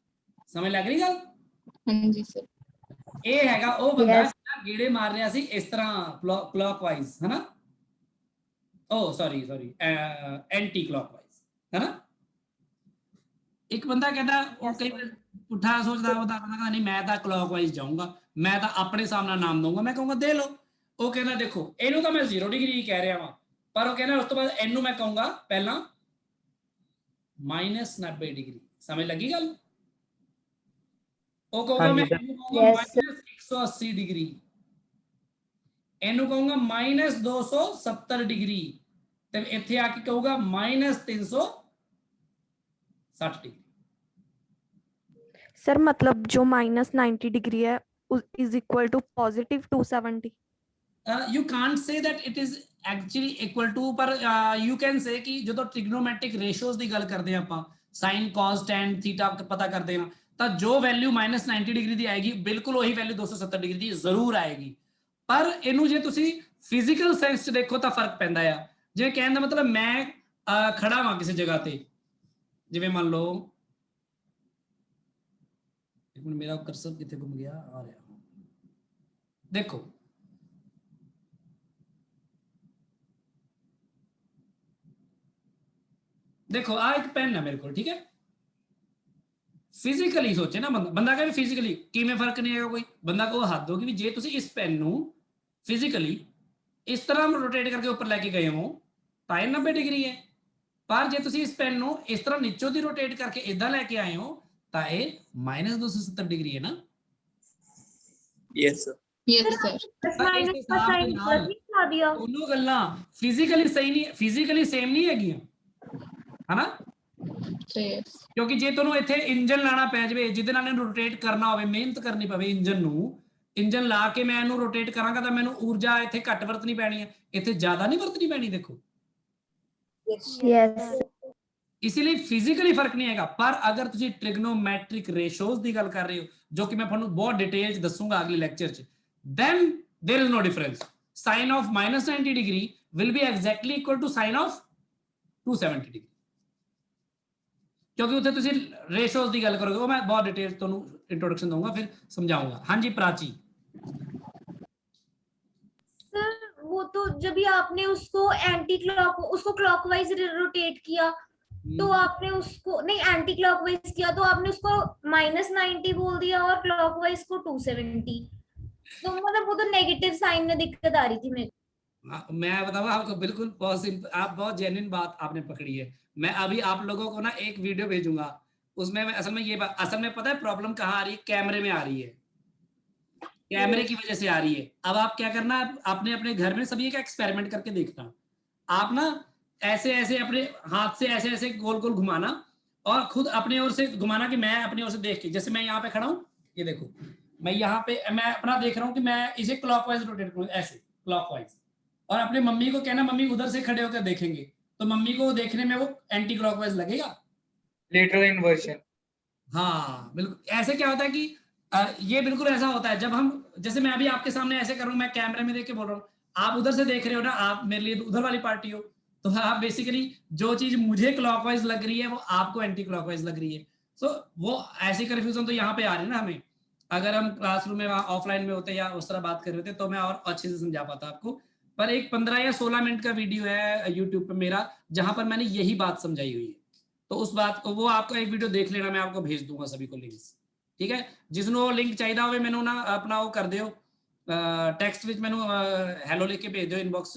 ਸਮਝ ਲੱਗ ਰਹੀ ਗੱਲ? ਹਾਂਜੀ ਸਰ। ਇਹ ਹੈਗਾ ਉਹ ਬੰਦਾ Yes. ਜਿਹੜਾ ਗੇੜੇ ਮਾਰ ਰਿਹਾ ਸੀ ਇਸ ਤਰ੍ਹਾਂ ਕਲੌਕਵਾਈਜ਼, ਹਨਾ? ਓ ਸੌਰੀ ਐਂਟੀ ਕਲੌਕਵਾਈਜ਼, ਹਨਾ? ਇੱਕ ਬੰਦਾ ਕਹਿੰਦਾ ਉਹ ਕਈ ਵਾਰ ਪੁੱਠਾ ਸੋਚਦਾ, ਉਹਦਾ ਕਹਿੰਦਾ ਨਹੀਂ ਮੈਂ ਤਾਂ ਕਲੌਕਵਾਈਜ਼ ਜਾਊਂਗਾ, ਮੈਂ ਤਾਂ ਆਪਣੇ ਹਿਸਾਬ ਨਾਲ ਨਾਮ ਦਊਂਗਾ। ਮੈਂ ਕਹੂੰਗਾ ਦੇ ਲਓ। ਉਹ ਕਹਿੰਦਾ ਦੇਖੋ ਇਹਨੂੰ ਤਾਂ ਮੈਂ 0 ਡਿਗਰੀ ਕਹਿ ਰਿਹਾ ਵਾਂ, ਪਰ ਉਹ ਕਹਿੰਦਾ ਉਸ ਤੋਂ ਬਾਅਦ ਇਹਨੂੰ ਮੈਂ ਕਹੂੰਗਾ ਪਹਿਲਾਂ -90 ਡਿਗਰੀ। ਸਮਝ ਲੱਗੀ ਗੱਲ? ਉਹ ਕਹੂੰਗਾ ਮੈਂ ਇਹਨੂੰ ਕਹੂੰਗਾ -180 ਡਿਗਰੀ, ਇਹਨੂੰ ਕਹੂੰਗਾ -270 ਡਿਗਰੀ, ਤੇ ਇੱਥੇ ਆ ਕੇ ਕਹੂਗਾ -360 ਡਿਗਰੀ। सर मतलब जो -90 डिग्री है is equal to positive 270. You can't say that it is actually equal to, ਪਰ you can say ਕਿ ਜਦੋਂ ਟ੍ਰਿਗਨੋਮੈਟ੍ਰਿਕ ਰੇਸ਼ੀਓਜ਼ ਦੀ ਗੱਲ ਕਰਦੇ ਆ ਆਪਾਂ, sin cos tan ਥੀਟਾ ਪਤਾ ਕਰਦੇ ਆ, ਤਾਂ ਜੋ ਵੈਲਿਊ -90 ਡਿਗਰੀ ਦੀ ਆਏਗੀ ਬਿਲਕੁਲ ਉਹੀ ਵੈਲਿਊ 270 ਡਿਗਰੀ ਦੀ ਜ਼ਰੂਰ ਆਏਗੀ। ਪਰ ਇਹਨੂੰ ਜੇ ਤੁਸੀਂ ਫਿਜ਼ੀਕਲ ਸੈਂਸ 'ਚ ਦੇਖੋ ਤਾਂ ਫਰਕ ਪੈਂਦਾ ਆ। ਜਿਵੇਂ ਕਹਿਣ ਦਾ ਮਤਲਬ ਮੈਂ ਖੜਾ ਵਾਂ ਕਿਸੇ ਜਗ੍ਹਾ ਤੇ, ਜਿਵੇਂ ਮੰਨ ਲਓ ਇੱਕ ਮਿੰਟ ਮੇਰਾ ਕਰਸਰ ਕਿੱਥੇ ਘੁੰਮ ਗਿਆ, ਆ ਰਿਹਾ ਦੇਖੋ, ਦੇਖੋ ਆ ਇੱਕ ਪੈਨ ਹੈ ਮੇਰੇ ਕੋਲ, ਠੀਕ ਹੈ? ਫਿਜ਼ੀਕਲੀ ਸੋਚੇ ਨਾ ਬੰਦਾ ਕਹੇ ਫਿਜ਼ੀਕਲੀ ਕਿਵੇਂ ਫਰਕ ਨਹੀਂ ਹੈਗਾ ਕੋਈ, ਬੰਦਾ ਕੋ ਹੱਦ ਹੋਗੀ ਵੀ ਜੇ ਤੁਸੀਂ ਇਸ ਪੈਨ ਨੂੰ ਫਿਜ਼ੀਕਲੀ इस तरह रोटेट करके ऊपर लेके गए हो ਤਾਂ ਇਹ 90 ਡਿਗਰੀ ਹੈ। ਪਰ ਜੇ ਤੁਸੀਂ ਇਸ ਪੈਨ ਨੂੰ ਇਸ ਤਰ੍ਹਾਂ ਨੀਚੋਂ ਦੀ ਰੋਟੇਟ ਕਰਕੇ ਇਦਾਂ ਲੈ ਕੇ ਆਏ ਹੋ ਤਾਂ ਇਹ -270 ਡਿਗਰੀ ਹੈ ਨਾ। Yes sir. Yes sir. ਤਾਂ ਇਸ ਹਿਸਾਬ ਦੇ ਨਾਲ ਦੋਨੋਂ ਗੱਲਾਂ ਫਿਜ਼ੀਕਲੀ ਸਹੀ ਨਹੀਂ, ਫਿਜ਼ੀਕਲੀ ਸੇਮ ਨਹੀਂ ਹੈਗੀਆਂ, ਹਨਾ। यस। ਕਿਉਂਕਿ ਜੇ ਤੁਹਾਨੂੰ ਇੱਥੇ ਇੰਜਨ ਲਾਣਾ ਪੈ ਜਾਵੇ ਜਿਹਦੇ ਨਾਲ ਇਹਨੂੰ ਰੋਟੇਟ ਕਰਨਾ ਹੋਵੇ, ਮਿਹਨਤ ਕਰਨੀ ਪਵੇ ਇੰਜਨ ਨੂੰ, ਇੰਜਨ ਲਾ ਕੇ ਮੈਂ ਇਹਨੂੰ ਰੋਟੇਟ ਕਰਾਂਗਾ ਤਾਂ ਮੈਨੂੰ ਊਰਜਾ ਇੱਥੇ ਘੱਟ ਵਰਤਣੀ ਪੈਣੀ ਹੈ, ਇੱਥੇ ਜ਼ਿਆਦਾ ਨਹੀਂ ਵਰਤਣੀ ਪੈਣੀ। ਦੇਖੋ yes ਇसीलिए ਫਿਜ਼ੀਕਲੀ ਫਰਕ ਨਹੀਂ ਹੈਗਾ। ਪਰ ਅਗਰ ਤੁਸੀਂ ਟ੍ਰਿਗਨੋਮੈਟ੍ਰਿਕ ਰੇਸ਼ੋਜ਼ ਦੀ ਗੱਲ ਕਰ ਰਹੇ ਹੋ ਜੋ ਕਿ ਮੈਂ ਤੁਹਾਨੂੰ ਬਹੁਤ ਡਿਟੇਲ ਚ ਦੱਸੂਗਾ ਅਗਲੇ ਲੈਕਚਰ ਚ, then there is no difference. Sin of -90 degree will be exactly equal to sin of 270 degree, क्योंकि ਉੱਥੇ ਤੁਸੀਂ ਰੇਸ਼ੋਜ਼ ਦੀ ਗੱਲ ਕਰੋਗੇ, ਉਹ ਮੈਂ ਬਹੁਤ ਡਿਟੇਲ ਤੁਹਾਨੂੰ ਇੰਟਰੋਡਕਸ਼ਨ ਦਊਂਗਾ, ਫਿਰ ਸਮਝਾऊंगा। ਹਾਂਜੀ प्राची। सर वो तो जब भी आपने उसको एंटी क्लॉक उसको क्लॉकवाइज रोटेट किया तो आपने उसको नहीं एंटी क्लॉकवाइज किया तो आपने उसको -90 बोल दिया और क्लॉकवाइज को 270, तो मतलब वो तो नेगेटिव साइन में दिक्कत आ रही थी मेरे। मैं बताऊंगा आपको, बिल्कुल बहुत सिंपल, आप बहुत जेन्युइन बात आपने पकड़ी है। मैं अभी आप लोगों को ना एक वीडियो भेजूंगा, उसमें मैं असल में ये बात, असल में पता है प्रॉब्लम कहाँ आ रही है, कैमरे में आ रही है, कैमरे की वजह से आ रही है। अब आप क्या करना, आपने अपने घर में सभी का एक्सपेरिमेंट करके देखना। आप ना ऐसे ऐसे अपने हाथ से ऐसे ऐसे गोल गोल घुमाना और खुद अपने ओर से घुमाना कि मैं अपनी ओर से देख के, जैसे मैं यहाँ पे खड़ा हूँ, ये देखो मैं यहाँ पे मैं अपना देख रहा हूँ कि मैं इसे क्लॉकवाइज रोटेट करूँ, ऐसे क्लॉकवाइज, और अपने मम्मी को कहना मम्मी उधर से खड़े होकर देखेंगे, तो मम्मी को देखने में वो एंटी क्लॉकवाइज लगेगा, लेटरल इन्वर्जन। हाँ बिल्कुल। ऐसे क्या होता है कि ये बिल्कुल ऐसा होता है जब हम, जैसे मैं अभी आपके सामने ऐसे करूँ, मैं कैमरे में देख के बोल रहा हूँ, आप उधर से देख रहे हो ना, आप मेरे लिए उधर वाली पार्टी हो, तो आप बेसिकली जो चीज मुझे क्लॉकवाइज लग रही है वो आपको एंटी क्लॉकवाइज लग रही है। सो वो ऐसी कंफ्यूजन तो यहाँ पे आ रही है ना हमें। अगर हम क्लासरूम में ऑफलाइन में होते या उस तरह बात कर रहे थे तो मैं और अच्छे से समझा पाता आपको। पर एक 15 या 16 मिनट का वीडियो है यूट्यूब पे मेरा जहां पर मैंने यही बात समझाई हुई है, तो उस बात को वो आपका एक वीडियो देख लेना, मैं आपको भेज दूंगा सभी को लिंक्स, ठीक है। जिसनों लिंक चाहिए हो मैनू ना अपना वो कर दियो, टैक्सट विच मैनू हैलो लिख के भेज दो इनबॉक्स,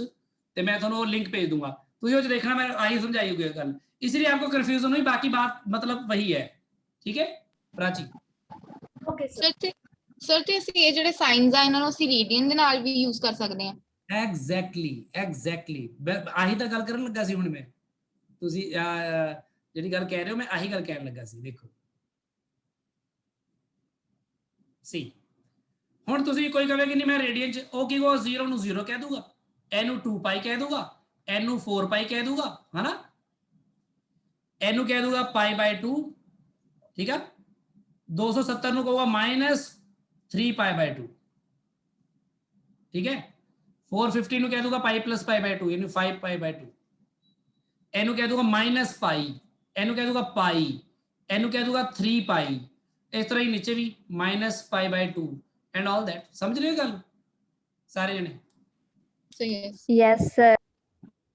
तो मैं थोड़ा लिंक भेज दूंगा, तुझे वो देखना मैं आई समझाई हुई गल, इसलिए आपको कंफ्यूजन हुई, बाकी बात मतलब वही है, ठीक है प्राची। ओके ਸਰ ਤੇ ਅਸੀਂ ਇਹ ਜਿਹੜੇ ਸਾਈਨਸ ਆ ਇਹਨਾਂ ਨੂੰ ਅਸੀਂ ਰੇਡੀਅਨ ਦੇ ਨਾਲ ਵੀ ਯੂਜ਼ ਕਰ ਸਕਦੇ ਹਾਂ। ਐਗਜ਼ੈਕਟਲੀ ਆਹੀ ਤਾਂ ਗੱਲ ਕਰਨ ਲੱਗਾ ਸੀ ਹੁਣ ਮੈਂ, ਤੁਸੀਂ ਜਿਹੜੀ ਗੱਲ ਕਹਿ ਰਹੇ ਹੋ ਮੈਂ ਆਹੀ ਗੱਲ ਕਹਿਣ ਲੱਗਾ ਸੀ। ਦੇਖੋ ਸੀ ਹੁਣ ਤੁਸੀਂ ਕੋਈ ਕਹੇ ਕਿ ਨਹੀਂ ਮੈਂ ਰੇਡੀਅਨ ਚ, ਉਹ ਕੀ ਕੋ 0 ਨੂੰ 0 ਕਹਿ ਦੂਗਾ, n ਨੂੰ 2 ਪਾਈ ਕਹਿ ਦੂਗਾ, n ਨੂੰ 4 ਪਾਈ ਕਹਿ ਦੂਗਾ, ਹਨਾ, n ਨੂੰ ਕਹਿ ਦੂਗਾ π/2, ਠੀਕ ਆ। 270 ਨੂੰ ਕਹੂਗਾ -3π/2, ठीक है। 450 ਨੂੰ ਕਹਿ ਦੂਗਾ π + π/2 यानी 5π/2, ਇਹਨੂੰ ਕਹਿ ਦੂਗਾ -π, ਇਹਨੂੰ ਕਹਿ ਦੂਗਾ π, ਇਹਨੂੰ ਕਹਿ ਦੂਗਾ 3π, ਇਸ ਤਰ੍ਹਾਂ ਹੀ ਨੀਚੇ ਵੀ -π/2 ਐਂਡ ਆਲ दैट। ਸਮਝ ਰਹੇ ਹੋ ਗੱਲ ਸਾਰੇ ਜਣੇ? yes sir।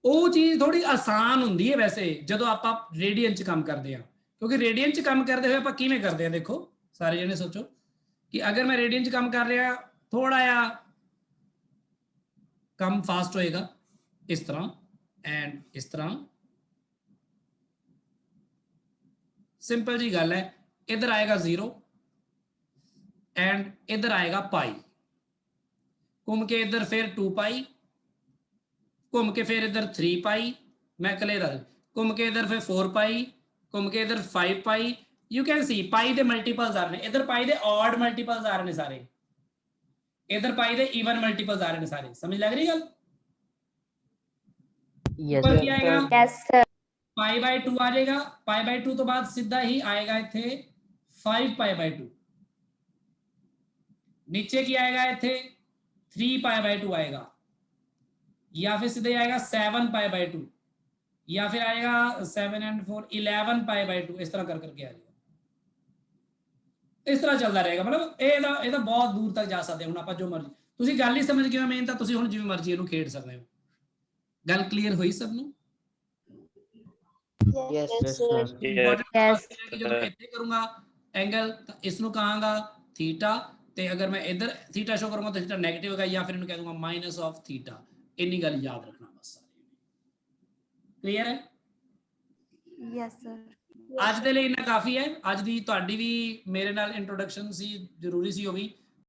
ਉਹ ਚੀਜ਼ ਥੋੜੀ ਆਸਾਨ ਹੁੰਦੀ ਹੈ ਵੈਸੇ ਜਦੋਂ ਆਪਾਂ ਰੇਡੀਅਨ ਚ ਕੰਮ ਕਰਦੇ ਆ, ਕਿਉਂਕਿ ਰੇਡੀਅਨ ਚ ਕੰਮ ਕਰਦੇ ਹੋਏ ਆਪਾਂ ਕਿਵੇਂ ਕਰਦੇ ਆ, ਦੇਖੋ ਸਾਰੇ ਜਣੇ ਸੋਚੋ कि अगर मैं रेडियन च काम कर रहा थोड़ा या कम फास्ट होएगा इस तरह एंड इस तरह, सिंपल जी गल है। इधर आएगा 0 एंड इधर आएगा π, घूम के इधर फिर 2π, घूम के फिर इधर 3π, मैं कले घूम के इधर फिर 4π, घूम के इधर 5π। यू कैन सी पाई दे मल्टीपल्स आ रहे हैं, इधर पाई दे ऑड मल्टीपल्स आ रहे हैं सारे, इधर पाई दे इवन मल्टीपल्स आ रहे हैं सारे। समझ लग रही गल? ऊपर क्या आएगा? yes sir। π/2 आ जाएगा, π/2 तो बाद सीधा ही आएगा इथे 5π/2, नीचे की आएगा इथे 3π/2 आएगा, या फिर सीधे आएगा 7π/2, या फिर आएगा 7 and 4 11π/2, इस तरह कर करके आ जाएगा। इस तरह चलता रहेगा, मतलब ਇਹਦਾ ਬਹੁਤ ਦੂਰ ਤੱਕ ਜਾ ਸਕਦੇ ਹੁਣ ਆਪਾਂ ਜੋ ਮਰਜ਼ੀ, ਤੁਸੀਂ ਗੱਲ ਹੀ ਸਮਝ ਗਏ ਹੋ ਮੇਨ ਤਾਂ ਤੁਸੀਂ ਹੁਣ ਜਿਵੇਂ ਮਰਜ਼ੀ ਇਹਨੂੰ ਖੇਡ ਸਕਦੇ ਹੋ। ਗੱਲ ਕਲੀਅਰ ਹੋਈ ਸਭ ਨੂੰ? yes sir yes ਜਦੋਂ ਮੈਂ ਇੱਥੇ ਕਰੂੰਗਾ ਐਂਗਲ ਤਾਂ ਇਸ ਨੂੰ ਕਹਾਂਗਾ ਥੀਟਾ, ਤੇ ਅਗਰ ਮੈਂ ਇਧਰ ਥੀਟਾ ਸ਼ੋ ਕਰੂੰਗਾ ਤਾਂ ਥੀਟਾ ਨੈਗੇਟਿਵ ਹੋਗਾ, ਜਾਂ ਫਿਰ ਇਹਨੂੰ ਕਹਿ ਦੂੰਗਾ -of θ। ਇੰਨੀ ਗੱਲ ਯਾਦ ਰੱਖਣਾ ਬਸ ਸਾਰੇ ਕਲੀਅਰ ਹੈ यस सर ਅੱਜ ਦੇ ਲਈ ਇੰਨਾ ਕਾਫੀ ਹੈ ਅੱਜ ਦੀ ਤੁਹਾਡੀ ਵੀ ਮੇਰੇ ਨਾਲ ਇੰਟਰੋਡਕਸ਼ਨ ਸੀ ਜ਼ਰੂਰੀ ਸੀ ਉਹ ਵੀ